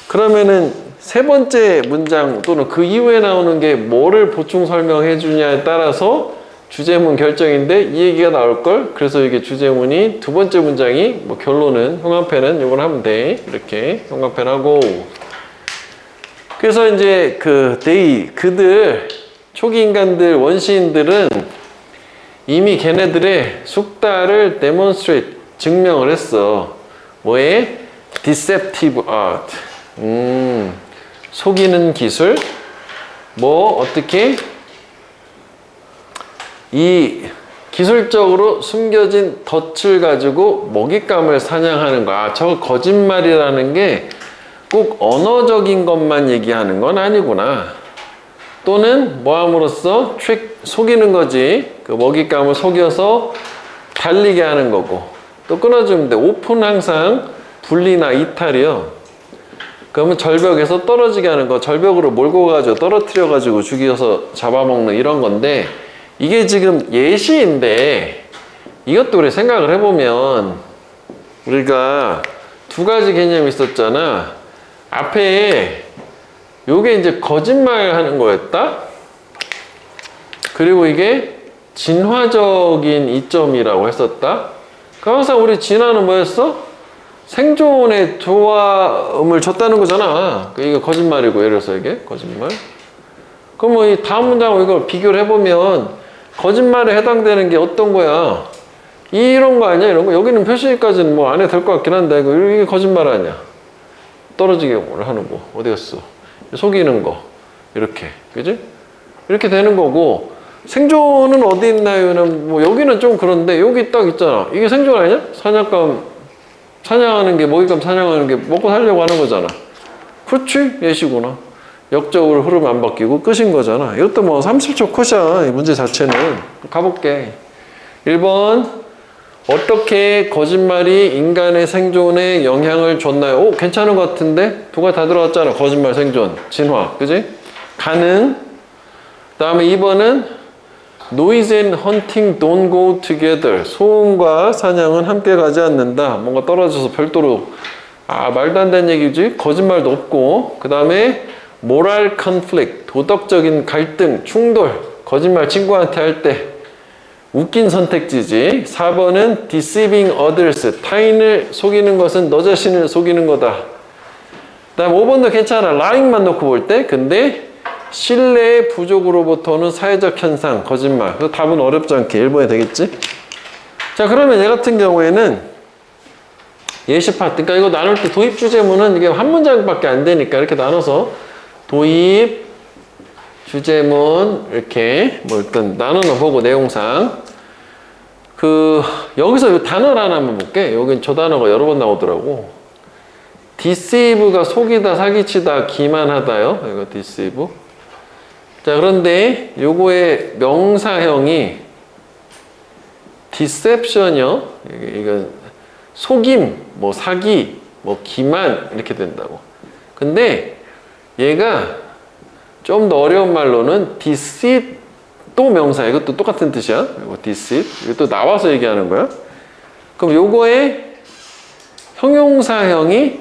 그러면은 세 번째 문장 또는 그 이후에 나오는 게 뭐를 보충 설명해 주냐에 따라서 주제문 결정인데 이 얘기가 나올걸? 그래서 이게 주제문이 두 번째 문장이 뭐 결론은 형광펜은 이걸 하면 돼. 이렇게 형광펜 하고. 그래서 이제 그들 초기 인간들 원시인들은 이미 걔네들의 숙다를 demonstrate 증명을 했어. 뭐에? deceptive art. 속이는 기술. 뭐 어떻게 이 기술적으로 숨겨진 덫을 가지고 먹잇감을 사냥하는 거야. 저 거짓말이라는 게 꼭 언어적인 것만 얘기하는 건 아니구나. 또는 뭐 함으로써 속이는 거지. 그 먹잇감을 속여서 달리게 하는 거고. 또 끊어주면 돼. 오픈 항상 분리나 이탈이요. 그러면 절벽에서 떨어지게 하는 거, 절벽으로 몰고 가지고 떨어뜨려 가지고 죽여서 잡아먹는 이런 건데, 이게 지금 예시인데 이것도 우리 생각을 해보면 우리가 두 가지 개념이 있었잖아. 앞에 요게 이제 거짓말 하는 거였다. 그리고 이게 진화적인 이점이라고 했었다. 그럼 항상 우리 진화는 뭐였어? 생존의 조화음을 줬다는 거잖아. 이게 거짓말이고, 예를 들어서 이게 거짓말. 그럼 뭐 이 다음 문장하고 이걸 비교를 해보면 거짓말에 해당되는 게 어떤 거야? 이런 거 아니야? 이런 거? 여기는 표시까지는 뭐 안 해도 될 것 같긴 한데, 이게 거짓말 아니야? 떨어지게 하는 거. 어디 갔어? 속이는 거. 이렇게. 그지? 이렇게 되는 거고, 생존은 어디 있나요는 뭐 여기는 좀 그런데, 여기 딱 있잖아. 이게 생존 아니냐? 사냥하는 게, 먹잇감 사냥하는 게 먹고 살려고 하는 거잖아. 그렇지? 예시구나. 역적으로 흐름 안 바뀌고 끝인 거잖아. 이것도 뭐 30초 컷이야. 이 문제 자체는. 가볼게. 1번. 어떻게 거짓말이 인간의 생존에 영향을 줬나요? 오, 괜찮은 것 같은데? 두 가지 다 들어갔잖아. 거짓말, 생존, 진화. 그지? 가능. 그 다음에 2번은 Noise and hunting don't go together. 소음과 사냥은 함께 가지 않는다. 뭔가 떨어져서 별도로. 말도 안 되는 얘기지. 거짓말도 없고. 그 다음에 moral conflict. 도덕적인 갈등, 충돌. 거짓말 친구한테 할 때. 웃긴 선택지지. 4번은 deceiving others. 타인을 속이는 것은 너 자신을 속이는 거다. 그 다음 5번도 괜찮아. lying만 놓고 볼 때. 근데 신뢰의 부족으로부터 오는 사회적 현상, 거짓말. 그래서 답은 어렵지 않게 1번이 되겠지? 자, 그러면 얘 같은 경우에는 예시 파트. 그러니까 이거 나눌 때 도입 주제문은 이게 한 문장밖에 안 되니까 이렇게 나눠서 도입, 주제문 이렇게 뭐 일단 나눠 보고 내용상 여기서 이 단어를 하나 한번 볼게. 여긴 저 단어가 여러 번 나오더라고. deceive가 속이다, 사기치다, 기만하다요. 이거 deceive. 자, 그런데 요거의 명사형이 deception이요. 이건 속임, 뭐 사기, 뭐 기만 이렇게 된다고. 근데 얘가 좀 더 어려운 말로는 deceit 또 명사, 이것도 똑같은 뜻이야. 이거 deceit. 이것도 나와서 얘기하는 거야. 그럼 요거의 형용사형이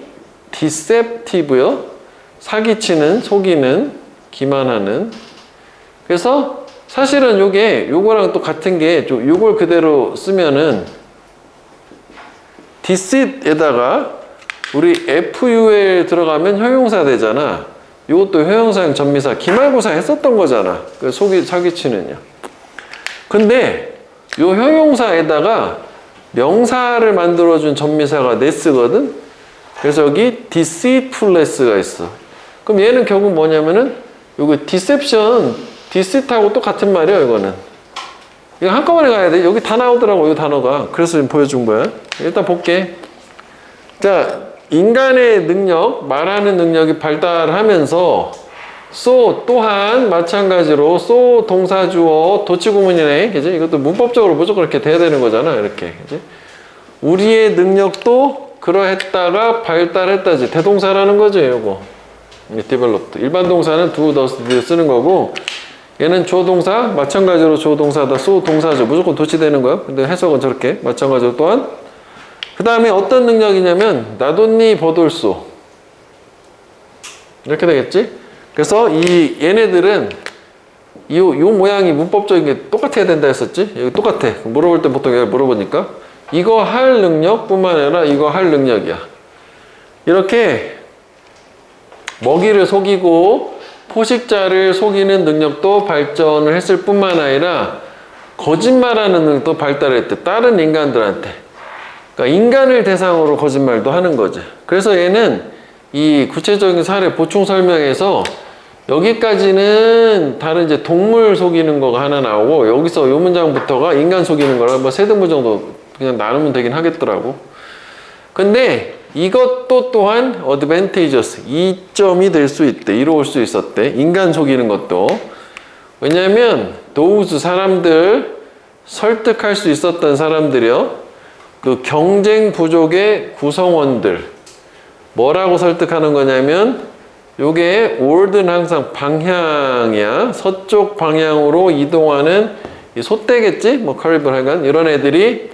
deceptive요. 사기치는, 속이는, 기만하는. 그래서 사실은 요거랑 또 같은 게, 요걸 그대로 쓰면은 deceit에다가 우리 FUL 들어가면 형용사 되잖아. 요것도 형용사형 전미사, 기말고사 했었던 거잖아. 그 사기치는요. 근데 요 형용사에다가 명사를 만들어준 전미사가 네스거든. 그래서 여기 deceitfulness가 있어. 그럼 얘는 결국 뭐냐면은 요거 deception, deceit하고 똑같은 말이야. 이거는 이거 한꺼번에 가야 돼. 여기 다 나오더라고, 이 단어가. 그래서 지금 보여준 거야. 일단 볼게. 자, 인간의 능력, 말하는 능력이 발달하면서 so 또한 마찬가지로 so 동사주어 도치구문이네. 그지? 이것도 문법적으로 무조건 이렇게 돼야 되는 거잖아. 이렇게. 그지? 우리의 능력도 그러했다가 발달했다지. 대동사라는 거죠, 요거. developed. 일반 동사는 do, does, did 쓰는 거고, 얘는 조동사, 마찬가지로 조동사다, so 동사죠. 무조건 도치되는 거야. 근데 해석은 저렇게. 마찬가지로 또한. 그 다음에 어떤 능력이냐면, 나돈니 버돌소. 이렇게 되겠지? 그래서 얘네들은 요 모양이 문법적인 게 똑같아야 된다 했었지? 여기 똑같아. 물어볼 때 보통 얘가 물어보니까. 이거 할 능력뿐만 아니라 이거 할 능력이야. 이렇게 먹이를 속이고 포식자를 속이는 능력도 발전을 했을 뿐만 아니라 거짓말하는 능력도 발달했대. 다른 인간들한테. 그러니까 인간을 대상으로 거짓말도 하는 거지. 그래서 얘는 이 구체적인 사례 보충 설명에서 여기까지는 다른 이제 동물 속이는 거가 하나 나오고, 여기서 요 문장부터가 인간 속이는 거라 뭐 세 등분 정도 그냥 나누면 되긴 하겠더라고. 근데 이것도 또한 advantageous, 이점이 될 수 있대. 이로울 수 있었대. 인간 속이는 것도. 왜냐면 those 사람들, 설득할 수 있었던 사람들이요. 그 경쟁 부족의 구성원들. 뭐라고 설득하는 거냐면, 요게 오르는 항상 방향이야. 서쪽 방향으로 이동하는 이 소떼겠지? 뭐 커리블 하여간 이런 애들이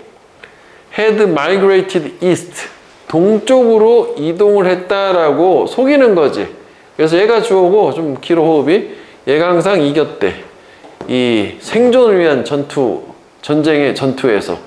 had migrated east, 동쪽으로 이동을 했다라고 속이는 거지. 그래서 얘가 주어고, 좀 길어 호흡이. 얘가 항상 이겼대. 이 생존을 위한 전쟁의 전투에서.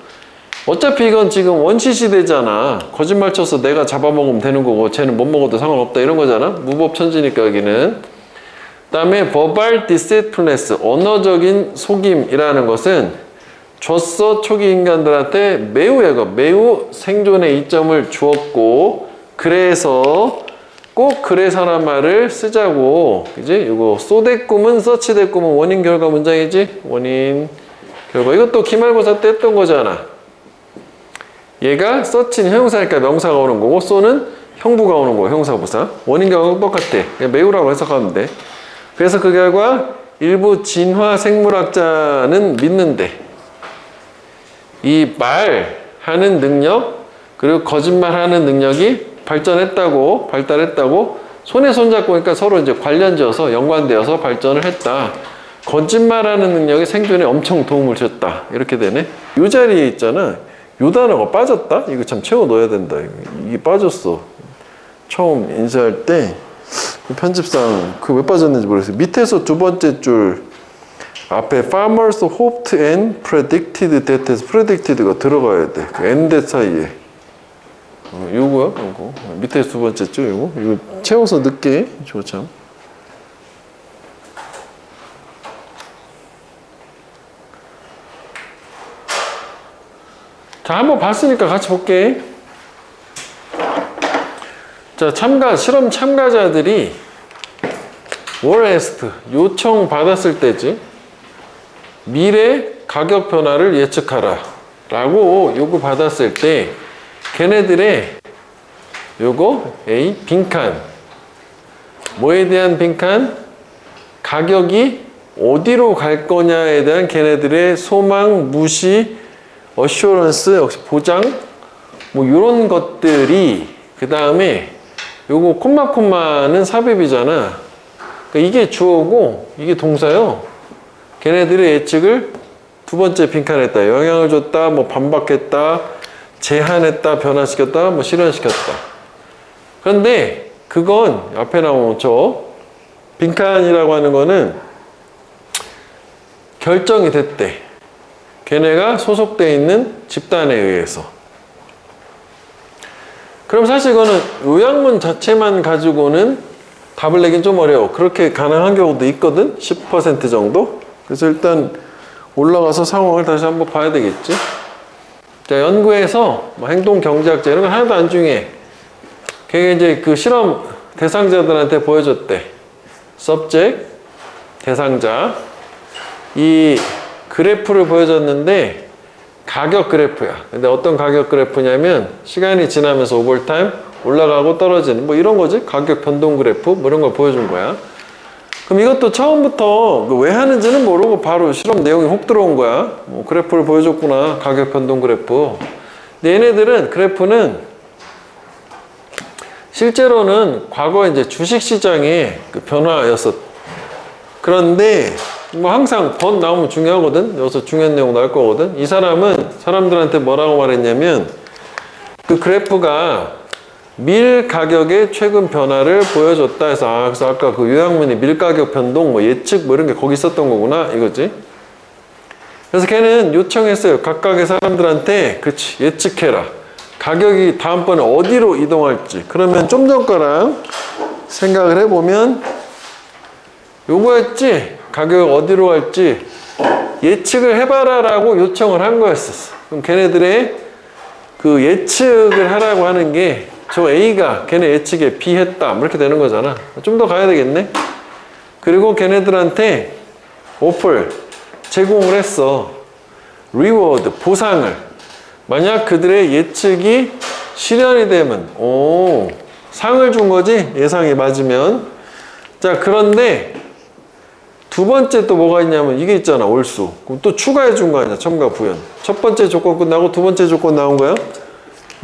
어차피 이건 지금 원시 시대잖아. 거짓말 쳐서 내가 잡아먹으면 되는 거고, 쟤는 못 먹어도 상관없다 이런 거잖아. 무법천지니까 여기는. 그 다음에 verbal deceitfulness, 언어적인 속임이라는 것은 줬어 초기 인간들한테 매우 생존의 이점을 주었고, 그래서 꼭 그래서란 말을 쓰자고. 그지? 이거 소대꿈은 서치대꿈은 원인 결과 문장이지. 원인 결과. 이것도 기말고사 때 했던 거잖아. 얘가 서치는 형용사니까 명사가 오는 거고, 쏘는 형부가 오는 거고, 형사부사. 원인 결과가 똑같아. 그냥 매우라고 해석하면 돼. 그래서 그 결과 일부 진화 생물학자는 믿는데, 이 말하는 능력, 그리고 거짓말하는 능력이 발달했다고, 손에 손잡고, 그러니까 서로 이제 관련지어서, 연관되어서 발전을 했다. 거짓말하는 능력이 생존에 엄청 도움을 줬다. 이렇게 되네. 이 자리에 있잖아. 요 단어가 빠졌다? 이거 참 채워 넣어야 된다. 이게 빠졌어. 처음 인쇄할 때 편집상 그 왜 빠졌는지 모르겠어요. 밑에서 두 번째 줄 앞에 farmers hoped and predicted that에서 predicted가 들어가야 돼. 그 and that 사이에. 요거야? 요거. 밑에 두 번째 줄 요거. 이거 채워서 넣게. 저거 참. 자, 한번 봤으니까 같이 볼게. 자, 실험 참가자들이 were asked, 요청 받았을 때지, 미래 가격 변화를 예측하라 라고 요구 받았을 때 걔네들의 요거 A 빈칸. 뭐에 대한 빈칸? 가격이 어디로 갈 거냐에 대한 걔네들의 소망, 무시, 어슈런스, 역시 보장, 뭐 이런 것들이 그 다음에 요거 콤마는 삽입이잖아. 그러니까 이게 주어고 이게 동사요. 걔네들의 예측을 두 번째 빈칸했다. 영향을 줬다, 뭐 반박했다, 제한했다, 변화시켰다, 뭐 실현시켰다. 그런데 그건 앞에 나온 저 빈칸이라고 하는 거는 결정이 됐대. 걔네가 소속되어 있는 집단에 의해서. 그럼 사실 이거는 요약문 자체만 가지고는 답을 내긴 좀 어려워. 그렇게 가능한 경우도 있거든. 10% 정도. 그래서 일단 올라가서 상황을 다시 한번 봐야 되겠지. 자, 연구에서 뭐 행동 경제학자 이런 건 하나도 안 중요해. 그게 이제 그 실험 대상자들한테 보여줬대. subject, 대상자. 이 그래프를 보여줬는데 가격 그래프야. 근데 어떤 가격 그래프냐면 시간이 지나면서 오버타임 올라가고 떨어지는 뭐 이런 거지. 가격 변동 그래프 뭐 이런 걸 보여준 거야. 그럼 이것도 처음부터 왜 하는지는 모르고 바로 실험 내용이 혹 들어온 거야. 뭐 그래프를 보여줬구나. 가격 변동 그래프. 근데 얘네들은 그래프는 실제로는 과거에 이제 주식시장의 그 변화였었. 그런데 뭐 항상 번 나오면 중요하거든. 여기서 중요한 내용 나올 거거든. 이 사람은 사람들한테 뭐라고 말했냐면 그 그래프가 밀 가격의 최근 변화를 보여줬다 해서 그래서 아까 그 요약문이 밀 가격 변동 뭐 예측 뭐 이런 게 거기 있었던 거구나 이거지. 그래서 걔는 요청했어요. 각각의 사람들한테 그치 예측해라. 가격이 다음번에 어디로 이동할지. 그러면 좀 전 거랑 생각을 해보면 요거였지. 가격이 어디로 갈지 예측을 해봐라 라고 요청을 한 거였었어. 그럼 걔네들의 그 예측을 하라고 하는 게 저 A가 걔네 예측에 B 했다 뭐 이렇게 되는 거잖아. 좀 더 가야 되겠네. 그리고 걔네들한테 오플 제공을 했어. 리워드 보상을. 만약 그들의 예측이 실현이 되면 상을 준 거지. 예상이 맞으면. 자, 그런데 두 번째 또 뭐가 있냐면 이게 있잖아. 올수. 그럼 또 추가해 준 거 아니야. 첨가 부연. 첫 번째 조건 끝나고 두 번째 조건 나온 거야.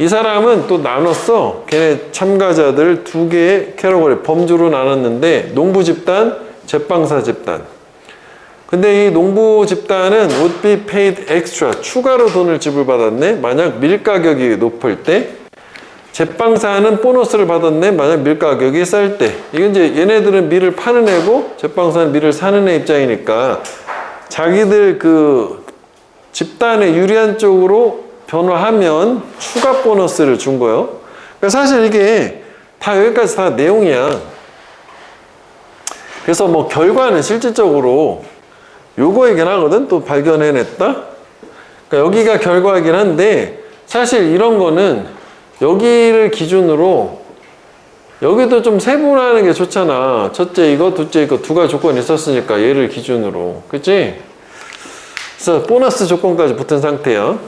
이 사람은 또 나눴어. 걔네 참가자들 두 개의 캐러거리 범주로 나눴는데 농부 집단, 제빵사 집단. 근데 이 농부 집단은 would be paid extra. 추가로 돈을 지불받았네. 만약 밀 가격이 높을 때. 제빵사는 보너스를 받았네. 만약 밀 가격이 쌀 때. 이건 이제 얘네들은 밀을 파는 애고 제빵사는 밀을 사는 애 입장이니까 자기들 그 집단에 유리한 쪽으로 변화하면 추가 보너스를 준 거예요. 그러니까 사실 이게 다 여기까지 다 내용이야. 그래서 뭐 결과는 실질적으로 요거이긴 하거든. 또 발견해냈다. 그러니까 여기가 결과이긴 한데 사실 이런 거는 여기를 기준으로 여기도 좀 세분화하는 게 좋잖아. 첫째 이거, 둘째 이거 두 가지 조건이 있었으니까 얘를 기준으로. 그치? 그래서 보너스 조건까지 붙은 상태야.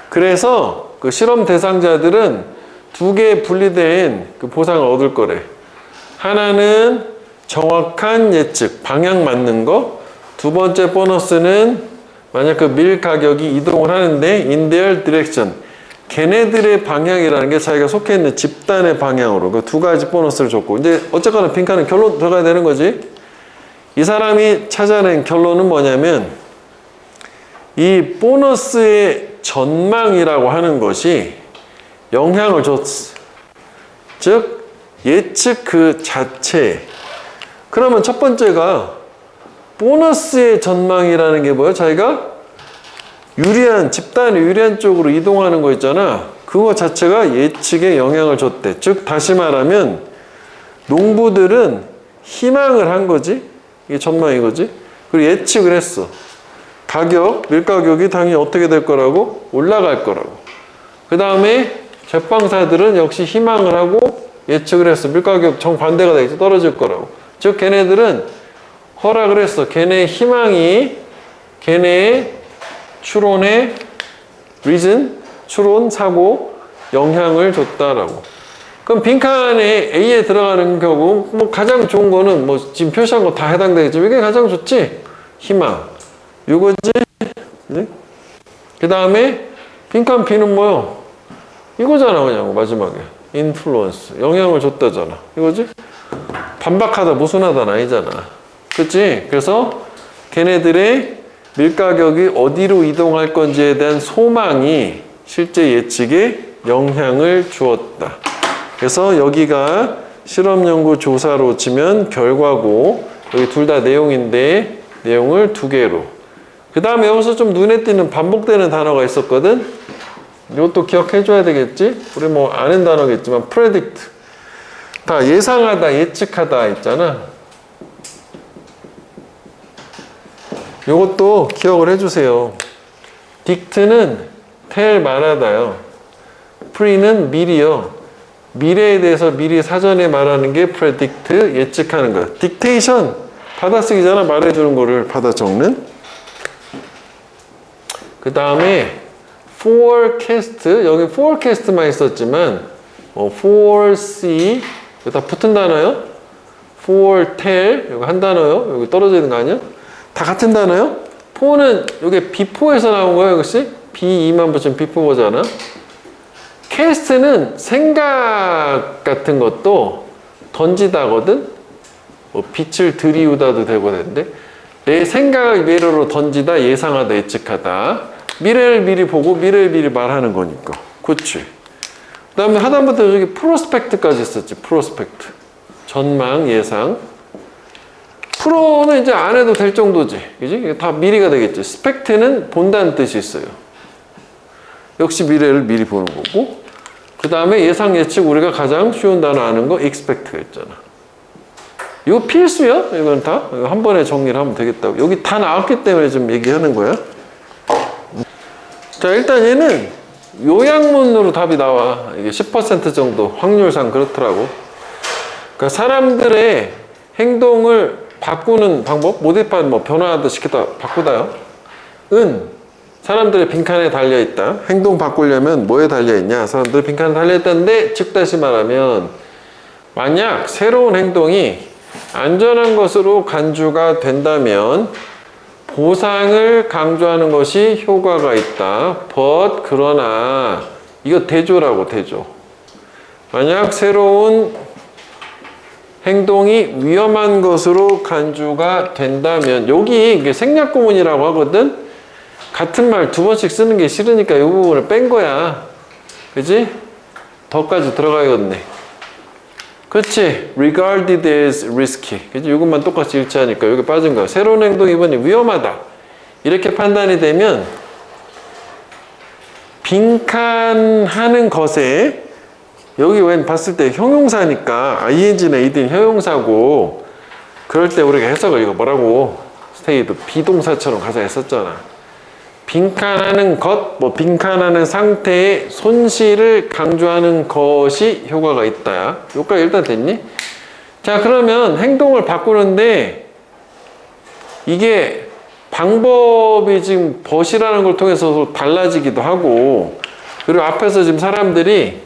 그래서 그 실험 대상자들은 두 개 분리된 그 보상을 얻을 거래. 하나는 정확한 예측, 방향 맞는 거. 두 번째 보너스는 만약 그 밀 가격이 이동을 하는데 in their direction. 걔네들의 방향이라는 게 자기가 속해 있는 집단의 방향으로 그 두 가지 보너스를 줬고. 이제 어쨌거나 빈칸은 결론 들어가야 되는 거지. 이 사람이 찾아낸 결론은 뭐냐면 이 보너스의 전망이라고 하는 것이 영향을 줬어. 즉 예측 그 자체. 그러면 첫 번째가 보너스의 전망이라는 게 뭐야? 자기가 유리한 집단이 유리한 쪽으로 이동하는 거 있잖아. 그거 자체가 예측에 영향을 줬대. 즉 다시 말하면 농부들은 희망을 한 거지. 이게 전망인 거지. 그리고 예측을 했어. 가격, 밀가격이 당연히 어떻게 될 거라고? 올라갈 거라고. 그 다음에 제빵사들은 역시 희망을 하고 예측을 했어. 밀가격 정반대가 되겠지. 떨어질 거라고. 즉 걔네들은 허락을 했어. 걔네의 희망이 걔네의 추론의 reason, 추론, 사고 영향을 줬다라고. 그럼 빈칸에 A에 들어가는 경우 뭐 가장 좋은 거는 뭐 지금 표시한 거 다 해당되겠지만 이게 가장 좋지. 희망. 이거지. 네? 그 다음에 빈칸 B는 뭐요? 이거잖아 그냥 마지막에. 인플루언스. 영향을 줬다잖아. 이거지? 반박하다 모순하다는 아니잖아. 그치? 그래서 걔네들의 밀가격이 어디로 이동할 건지에 대한 소망이 실제 예측에 영향을 주었다. 그래서 여기가 실험 연구 조사로 치면 결과고 여기 둘 다 내용인데 내용을 두 개로. 그 다음에 여기서 좀 눈에 띄는 반복되는 단어가 있었거든. 이것도 기억해 줘야 되겠지? 우리 뭐 아는 단어겠지만 predict. 다 예상하다, 예측하다 있잖아. 이것도 기억을 해주세요. dict는 tell 말하다요. pre는 미리요. 미래에 대해서 미리 사전에 말하는 게 predict, 예측하는 거. dictation, 받아쓰기잖아. 말해주는 거를 받아 적는. 그 다음에 forecast, 여기 forecast만 있었지만 foresee, 여기 다 붙은 단어요. foretell, 여기 한 단어요. 여기 떨어져 있는 거 아니야? 다 같은 단어요. fore는 여기 before에서 나온 거예요. 역시 be2만 붙이면 before잖아. cast는 생각 같은 것도 던지다거든. 뭐 빛을 들이우다도 되고 되는데 내 생각을 미래로 던지다, 예상하다, 예측하다. 미래를 미리 보고 미래를 미리 말하는 거니까. 그치? 그 다음에 하단부터 여기 프로스펙트까지 있었지. 프로스펙트. 전망, 예상. 프로는 이제 안 해도 될 정도지. 그지? 이게 다 미리가 되겠지. 스펙트는 본다는 뜻이 있어요. 역시 미래를 미리 보는 거고. 그 다음에 예상, 예측 우리가 가장 쉬운 단어 아는 거 expect가 있잖아. 이거 필수야? 이건 다? 이거 한 번에 정리를 하면 되겠다고. 여기 다 나왔기 때문에 좀 얘기하는 거야. 자, 일단 얘는 요약문으로 답이 나와. 이게 10% 정도 확률상 그렇더라고. 그러니까 사람들의 행동을 바꾸는 방법, 모디파이 뭐 변화하다 시키다 바꾸다요. 사람들의 빈칸에 달려있다. 행동 바꾸려면 뭐에 달려있냐? 사람들이 빈칸에 달려있다는데 즉 다시 말하면 만약 새로운 행동이 안전한 것으로 간주가 된다면 보상을 강조하는 것이 효과가 있다. but 그러나 이거 대조라고 대조. 만약 새로운 행동이 위험한 것으로 간주가 된다면 여기 이게 생략 구문이라고 하거든. 같은 말 두 번씩 쓰는 게 싫으니까 이 부분을 뺀 거야. 그지? 더까지 들어가야겠네. 그렇지. regarded as risky. 그지? 이것만 똑같이 일치하니까 여기 빠진 거야. 새로운 행동이 이번에 위험하다. 이렇게 판단이 되면 빈칸하는 것에 여기 웬 봤을 때 형용사니까 ing나 ed는 형용사고 그럴 때 우리가 해석을 이거 뭐라고 스테이도 비동사처럼 가서 했었잖아. 빈칸하는 것, 뭐 빈칸하는 상태의 손실을 강조하는 것이 효과가 있다. 여기까지 일단 됐니? 자, 그러면 행동을 바꾸는데 이게 방법이 지금 벗이라는 걸 통해서 달라지기도 하고 그리고 앞에서 지금 사람들이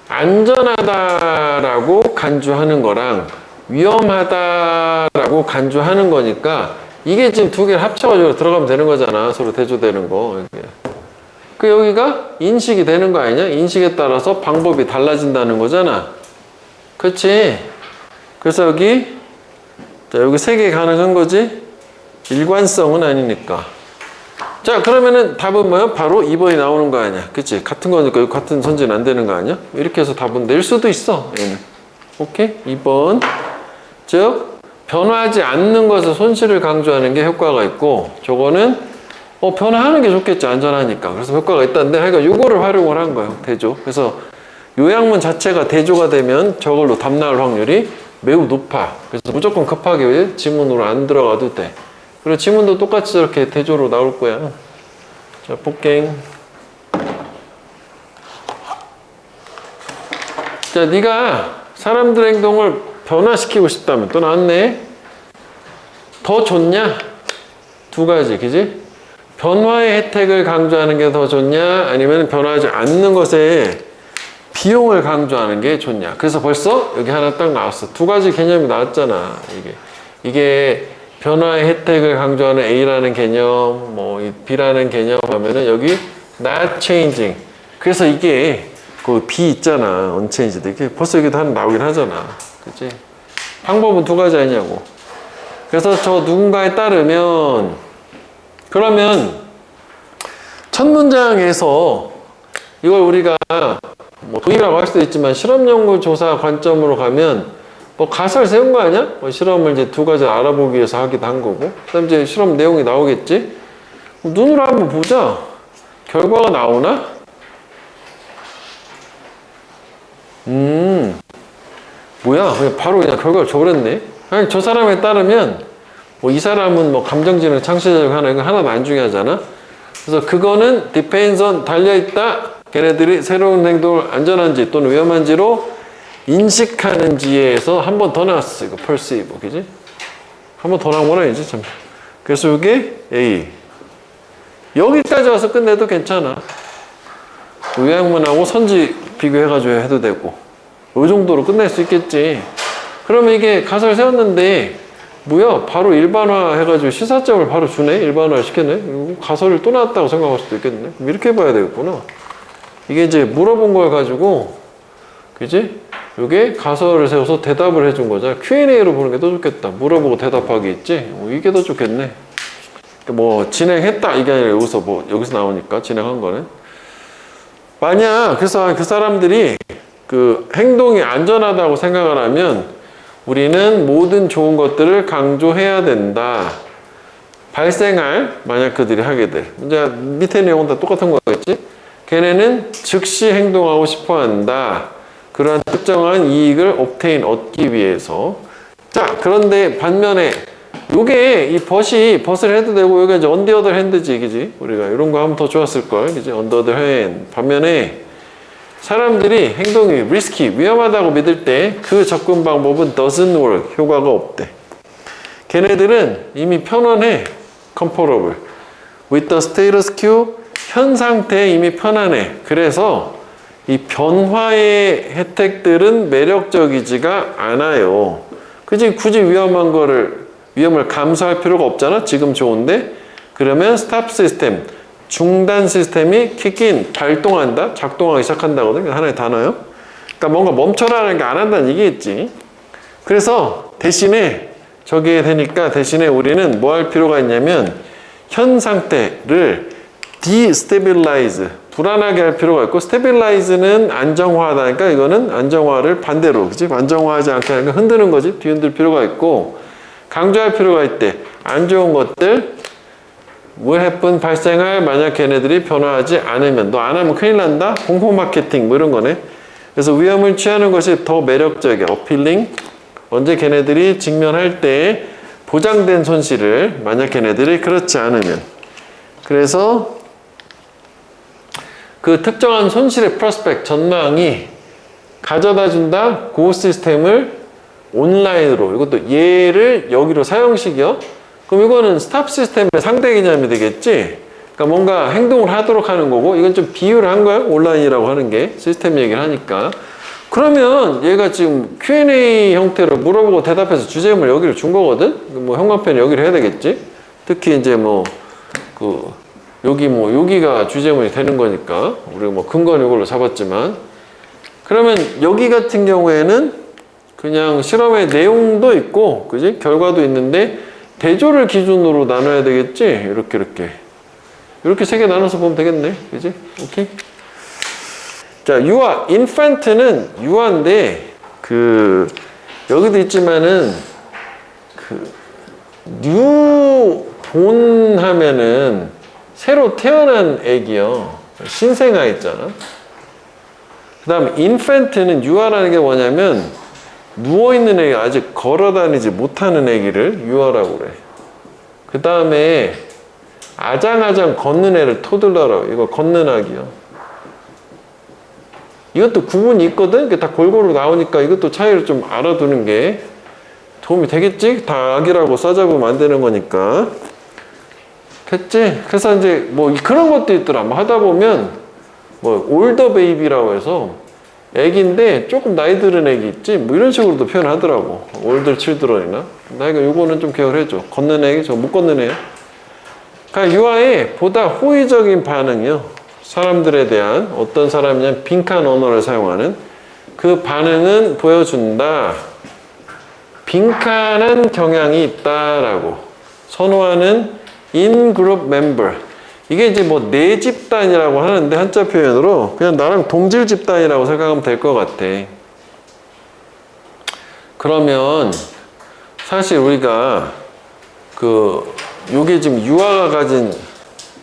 안전하다라고 간주하는 거랑 위험하다라고 간주하는 거니까 이게 지금 두 개를 합쳐가지고 들어가면 되는 거잖아. 서로 대조되는 거. 이렇게. 그 여기가 인식이 되는 거 아니냐? 인식에 따라서 방법이 달라진다는 거잖아. 그치? 그래서 여기 자, 여기 세 개 가능한 거지? 일관성은 아니니까. 자, 그러면은 답은 뭐야? 바로 2번이 나오는 거 아니야? 그치? 같은 거니까 여기 같은 선지는 안 되는 거 아니야? 이렇게 해서 답은 낼 수도 있어. 얘는. 오케이? 2번. 즉 변화하지 않는 것에 손실을 강조하는 게 효과가 있고 저거는 변화하는 게 좋겠지. 안전하니까. 그래서 효과가 있다는데 하여간 요거를 활용을 한 거예요. 대조. 그래서 요약문 자체가 대조가 되면 저걸로 답 나올 확률이 매우 높아. 그래서 무조건 급하게 지문으로 안 들어가도 돼. 그리고 지문도 똑같이 저렇게 대조로 나올 거야. 자, 볼게. 자, 네가 사람들의 행동을 변화시키고 싶다면 또 나왔네. 더 좋냐? 두 가지, 그지? 변화의 혜택을 강조하는 게 더 좋냐? 아니면 변화하지 않는 것에 비용을 강조하는 게 좋냐? 그래서 벌써 여기 하나 딱 나왔어. 두 가지 개념이 나왔잖아. 이게 변화의 혜택을 강조하는 A라는 개념, 뭐 B라는 개념 하면은 여기 not changing. 그래서 이게 그 B 있잖아. unchanged. 이게 벌써 여기도 하나 나오긴 하잖아. 그치? 방법은 두 가지 아니냐고. 그래서 저 누군가에 따르면 그러면 첫 문장에서 이걸 우리가 뭐 도입이라고 할 수도 있지만 실험 연구 조사 관점으로 가면 뭐 가설 세운 거 아니야? 뭐 실험을 이제 두 가지 알아보기 위해서 하기도 한 거고. 그다음 이제 실험 내용이 나오겠지? 눈으로 한번 보자. 결과가 나오나? 뭐야? 그냥 바로 그냥 결과를 줘버렸네. 아니, 저 사람에 따르면 뭐 이 사람은 뭐 감정지능 창시자적 하나 이거 하나도 안 중요하잖아. 그래서 그거는 depends on 달려있다. 걔네들이 새로운 행동을 안전한지 또는 위험한지로 인식하는지에서 한 번 더 나왔어. 이거 perceive, 그지? 한 번 더 나온 거라 이제 참. 그래서 이게 A. 여기까지 와서 끝내도 괜찮아. 요약문하고 선지 비교해가지고 해도 되고. 이 정도로 끝낼 수 있겠지. 그러면 이게 가설 세웠는데 뭐야? 바로 일반화 해가지고 시사점을 바로 주네? 일반화 시켰네? 가설을 또 나왔다고 생각할 수도 있겠네? 그럼 이렇게 봐야 되겠구나. 이게 이제 물어본 걸 가지고, 그지? 이게 가설을 세워서 대답을 해준 거잖아. Q&A로 보는 게 더 좋겠다. 물어보고 대답하기 있지? 이게 더 좋겠네. 뭐, 진행했다. 이게 아니라 여기서 여기서 나오니까 진행한 거는. 만약, 그래서 그 사람들이 그 행동이 안전하다고 생각을 하면 우리는 모든 좋은 것들을 강조해야 된다. 발생할, 만약 그들이 하게 될. 이제 밑에 내용은 다 똑같은 거겠지? 걔네는 즉시 행동하고 싶어 한다. 그러한 특정한 이익을 얻기 위해서. 자, 그런데 반면에, 요게, 이 벗을 해도 되고, 여기가 이제 on the other hand지, 그지? 우리가 이런 거 하면 더 좋았을걸, 그지? on the other hand. 반면에, 사람들이 행동이 risky, 위험하다고 믿을 때 그 접근 방법은 doesn't work, 효과가 없대. 걔네들은 이미 편안해, comfortable. with the status quo, 현 상태에 이미 편안해. 그래서 이 변화의 혜택들은 매력적이지가 않아요. 그지? 굳이 위험을 감수할 필요가 없잖아. 지금 좋은데. 그러면 stop 시스템, 중단 시스템이 킥인, 발동한다, 작동하기 시작한다거든. 하나의 단어요. 그러니까 뭔가 멈춰라는 게 안 한다는 얘기겠지. 그래서 대신에 저게 되니까 대신에 우리는 뭐 할 필요가 있냐면 현 상태를 destabilize, 불안하게 할 필요가 있고, stabilize는 안정화하다니까 이거는 안정화를 반대로, 그치? 안정화하지 않게 하니까 흔드는 거지. 뒤흔들 필요가 있고, 강조할 필요가 있대. 안 좋은 것들, will happen, 발생할, 만약 걔네들이 변화하지 않으면, 너 안 하면 큰일 난다? 공포 마케팅, 뭐 이런 거네. 그래서 위험을 취하는 것이 더 매력적이야. appealing. 언제 걔네들이 직면할 때 보장된 손실을, 만약 걔네들이 그렇지 않으면. 그래서 그 특정한 손실의 프로스펙트, 전망이 가져다 준다. 그 시스템을 온라인으로, 이것도 얘를 여기로 사형식이요. 그럼 이거는 스탑 시스템의 상대 개념이 되겠지. 그러니까 뭔가 행동을 하도록 하는 거고, 이건 좀 비유를 한 거야. 온라인이라고 하는 게 시스템 얘기를 하니까. 그러면 얘가 지금 Q&A 형태로 물어보고 대답해서 주제음을 여기를 준 거거든. 뭐 형광펜 여기를 해야 되겠지. 특히 이제 여기가 주제문이 되는 거니까 우리가 뭐 근거는 이걸로 잡았지만, 그러면 여기 같은 경우에는 그냥 실험의 내용도 있고, 그지? 결과도 있는데 대조를 기준으로 나눠야 되겠지? 이렇게 세 개 나눠서 보면 되겠네. 그지? 오케이? 자, 유아. infant는 유아인데, 여기도 있지만은, 뉴본 하면은 새로 태어난 애기요. 신생아 있잖아. 그 다음 infant는 유아라는 게 뭐냐면 누워있는 애기, 아직 걸어다니지 못하는 애기를 유아라고 그래. 그 다음에 아장아장 걷는 애를 토들러라고. 이거 걷는 아기요. 이것도 구분이 있거든. 이게 다 골고루 나오니까 이것도 차이를 좀 알아두는 게 도움이 되겠지? 다 아기라고 써잡으면 안 되는 거니까. 됐지? 그래서 이제 뭐 그런 것도 있더라. 뭐 하다 보면 뭐 올더 베이비라고 해서 애기인데 조금 나이 들은 애기 있지? 뭐 이런 식으로도 표현하더라고. 올더 칠드런이나. 나 이거 요거는 좀 기억을 해줘. 걷는 애기, 저 못 걷는 애야. 그러니까 유아의 보다 호의적인 반응이요. 사람들에 대한 어떤 사람이냐면 빈칸 언어를 사용하는 그 반응은 보여준다. 빈칸한 경향이 있다라고 선호하는 in-group member. 이게 이제 뭐 내 집단이라고 하는데 한자 표현으로 그냥 나랑 동질 집단이라고 생각하면 될 것 같아. 그러면 사실 우리가 요게 지금 유아가 가진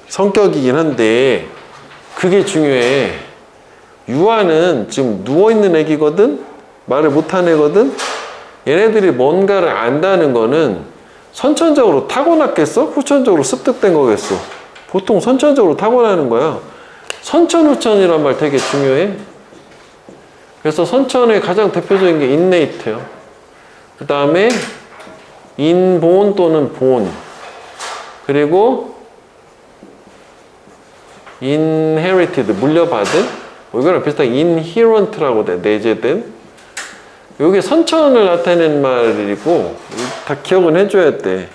성격이긴 한데 그게 중요해. 유아는 지금 누워있는 애기거든? 말을 못하는 애거든? 얘네들이 뭔가를 안다는 거는 선천적으로 타고났겠어? 후천적으로 습득된 거겠어? 보통 선천적으로 타고나는 거야. 선천후천이란 말 되게 중요해. 그래서 선천의 가장 대표적인 게 인네이트요. 그 다음에 인본 또는 본. 그리고 inherited, 물려받은. 이거랑 비슷하게 inherent라고 돼, 내재된. 이게 선천을 나타내는 말이고 다 기억은 해줘야 돼.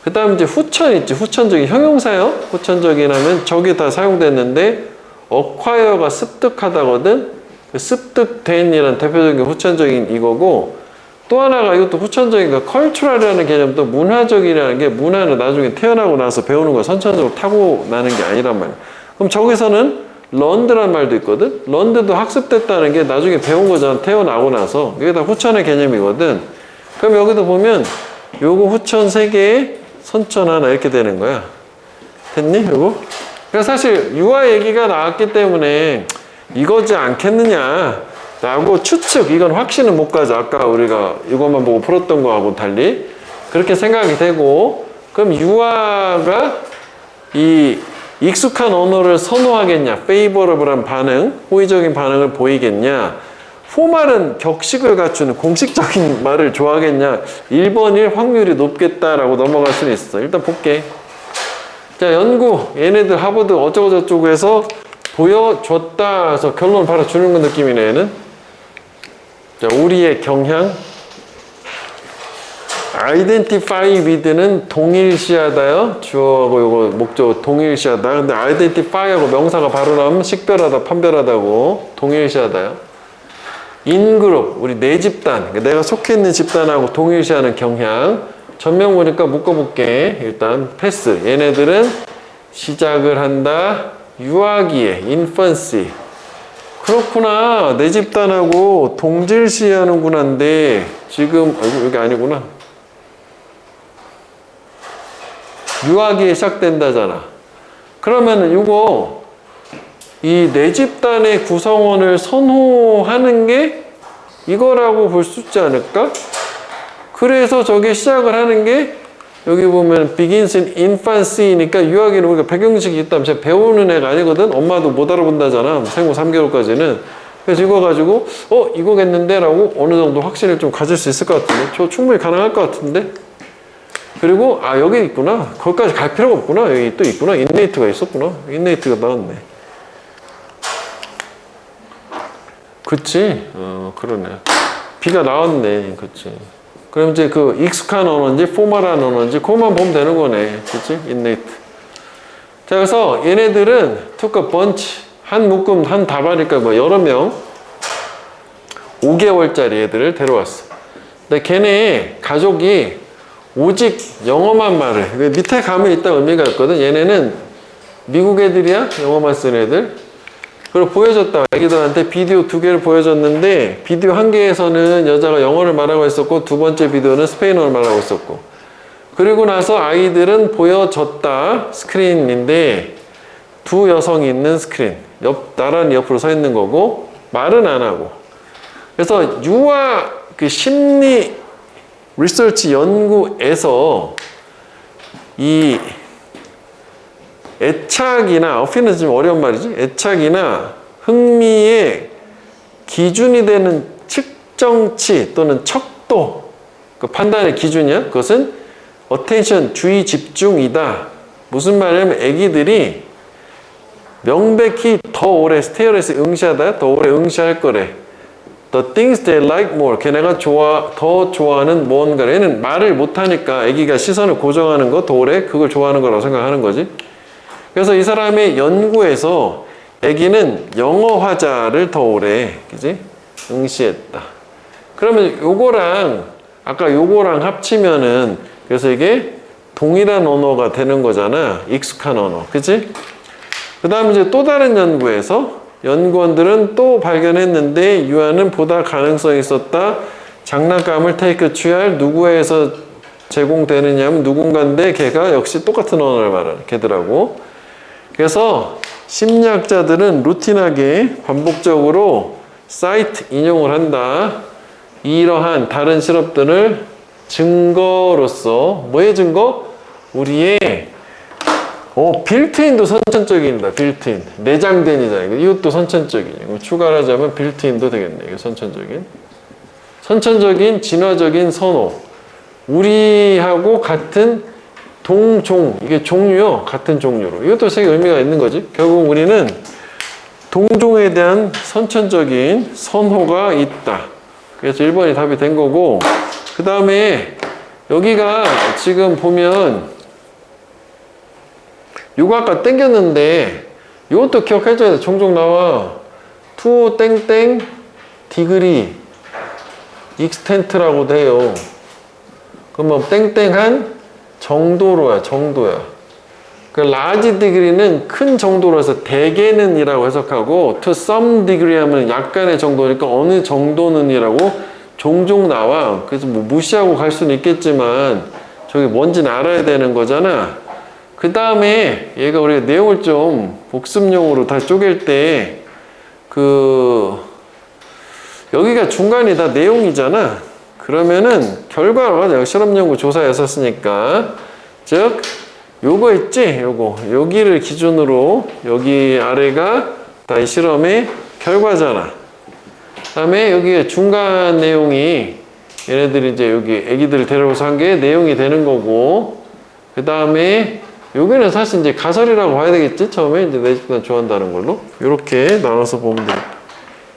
그 다음 이제 후천 있지. 후천적인 형용사요. 후천적인 하면 저게 다 사용됐는데 acquire가 습득하다거든. 습득된 이란 대표적인 후천적인 이거고 또 하나가 이것도 후천적인 거 cultural이라는 개념도 문화적이라는 게 문화는 나중에 태어나고 나서 배우는 거 선천적으로 타고나는 게 아니란 말이야. 그럼 저기서는 learned라는 말도 있거든. learned도 학습됐다는 게 나중에 배운 거잖아. 태어나고 나서. 이게 다 후천의 개념이거든. 그럼 여기도 보면 요거 후천 3개에 선천 하나 이렇게 되는 거야. 됐니? 요거? 그래서 사실 유아 얘기가 나왔기 때문에 이거지 않겠느냐 라고 추측, 이건 확신은 못 가져. 아까 우리가 이것만 보고 풀었던 거하고 달리 그렇게 생각이 되고, 그럼 유아가 이 익숙한 언어를 선호하겠냐, 페이버러블한 반응, 호의적인 반응을 보이겠냐, 포말은 격식을 갖추는 공식적인 말을 좋아하겠냐, 1번일 확률이 높겠다라고 넘어갈 수는 있어. 일단 볼게. 자, 연구, 얘네들 하버드 어쩌고저쩌고 해서 보여줬다 해서 결론을 바로 주는 건 느낌이네, 얘는. 자, 우리의 경향. identify with는 동일시하다요. 주어하고 요거 목적 동일시하다. 근데 identify하고 명사가 바로 나오면 식별하다, 판별하다고. 동일시하다요. 인그룹, 우리 내 집단, 내가 속해 있는 집단하고 동일시하는 경향. 전명 보니까 묶어볼게. 일단 패스. 얘네들은 시작을 한다. 유아기에, infancy. 그렇구나. 내 집단하고 동질시하는구나인데 지금 여기 아니구나. 유아기에 시작된다잖아. 그러면은 이거 이 내 집단의 구성원을 선호하는 게 이거라고 볼 수 있지 않을까? 그래서 저게 시작을 하는 게 여기 보면 begins in infancy니까 유아기는 우리가 배경식이 있다면 제가 배우는 애가 아니거든. 엄마도 못 알아본다잖아. 생후 3개월까지는. 그래서 이거 가지고 이거겠는데 라고 어느 정도 확신을 좀 가질 수 있을 것 같은데, 저 충분히 가능할 것 같은데. 그리고 여기 있구나. 거기까지 갈 필요가 없구나. 여기 또 있구나. 인네이트가 있었구나. 인네이트가 나왔네. 그치? 그러네. B가 나왔네. 그치. 그럼 이제 그 익숙한 언어인지 포멀한 언어인지 그것만 보면 되는 거네. 그치? 인네이트. 자, 그래서 얘네들은 took a bunch, 한 묶음, 한 다발이니까 뭐 여러 명, 5개월짜리 애들을 데려왔어. 근데 걔네 가족이 오직 영어만 말해. 밑에 가면 있다 의미가 있거든. 얘네는 미국 애들이야. 영어만 쓰는 애들. 그리고 보여줬다. 애기들한테 비디오 2개를 보여줬는데 비디오 1개에서는 여자가 영어를 말하고 있었고 두 번째 비디오는 스페인어를 말하고 있었고, 그리고 나서 아이들은 보여줬다. 스크린인데 두 여성이 있는 스크린. 나란히 옆으로 서 있는 거고 말은 안 하고. 그래서 유아 그 심리 리서치 연구에서 이 애착이나, 어피는 좀 어려운 말이지, 애착이나 흥미의 기준이 되는 측정치 또는 척도, 그 판단의 기준이야. 그것은 attention, 주의 집중이다. 무슨 말이냐면 애기들이 명백히 더 오래 스테어레스 응시하다 더 오래 응시할 거래. The things they like more. 걔네가 더 좋아하는 뭔가를. 얘는 말을 못하니까 애기가 시선을 고정하는 거 더 오래 그걸 좋아하는 거라고 생각하는 거지. 그래서 이 사람의 연구에서 애기는 영어 화자를 더 오래 그지? 응시했다. 그러면 요거랑 아까 요거랑 합치면은 그래서 이게 동일한 언어가 되는 거잖아. 익숙한 언어. 그치? 그 다음에 이제 또 다른 연구에서 연구원들은 또 발견했는데 유아는 보다 가능성이 있었다. 장난감을 테이크 취할 누구에서 제공되느냐면 누군가인데 걔가 역시 똑같은 언어를 말하는 걔더라고. 그래서 심리학자들은 루틴하게 반복적으로 사이트 인용을 한다. 이러한 다른 실험들을 증거로서 뭐의 증거? 우리의 빌트인도 선천적인이다. 빌트인 내장된이잖아요. 이것도 선천적인. 추가를 하자면 빌트인도 되겠네. 이거 선천적인 진화적인 선호. 우리하고 같은 동종 이게 종류요. 같은 종류로. 이것도 되게 의미가 있는 거지. 결국 우리는 동종에 대한 선천적인 선호가 있다. 그래서 1번이 답이 된 거고 그 다음에 여기가 지금 보면 요거 아까 땡겼는데 이것도 기억해줘야 돼. 종종 나와. to 땡땡 디그리 익스텐트라고 돼요. 그러면 땡땡한 정도로야. 정도야. 그 large degree는 큰 정도로서 대개는 이라고 해석하고 to some degree 하면 약간의 정도니까 어느 정도는 이라고 종종 나와. 그래서 뭐 무시하고 갈 수는 있겠지만 저게 뭔지는 알아야 되는 거잖아. 그 다음에 얘가 우리가 내용을 좀 복습용으로 다 쪼갤 때 여기가 중간이 다 내용이잖아. 그러면은 결과가 실험 연구 조사에 썼으니까 즉 요거 있지? 여기를 기준으로 여기 아래가 다 이 실험의 결과잖아. 그 다음에 여기 중간 내용이 얘네들이 이제 여기 애기들을 데려와서 한 게 내용이 되는 거고 그 다음에 여기는 사실 이제 가설이라고 봐야 되겠지? 처음에 이제 내 집단 좋아한다는 걸로 이렇게 나눠서 보면 되겠다.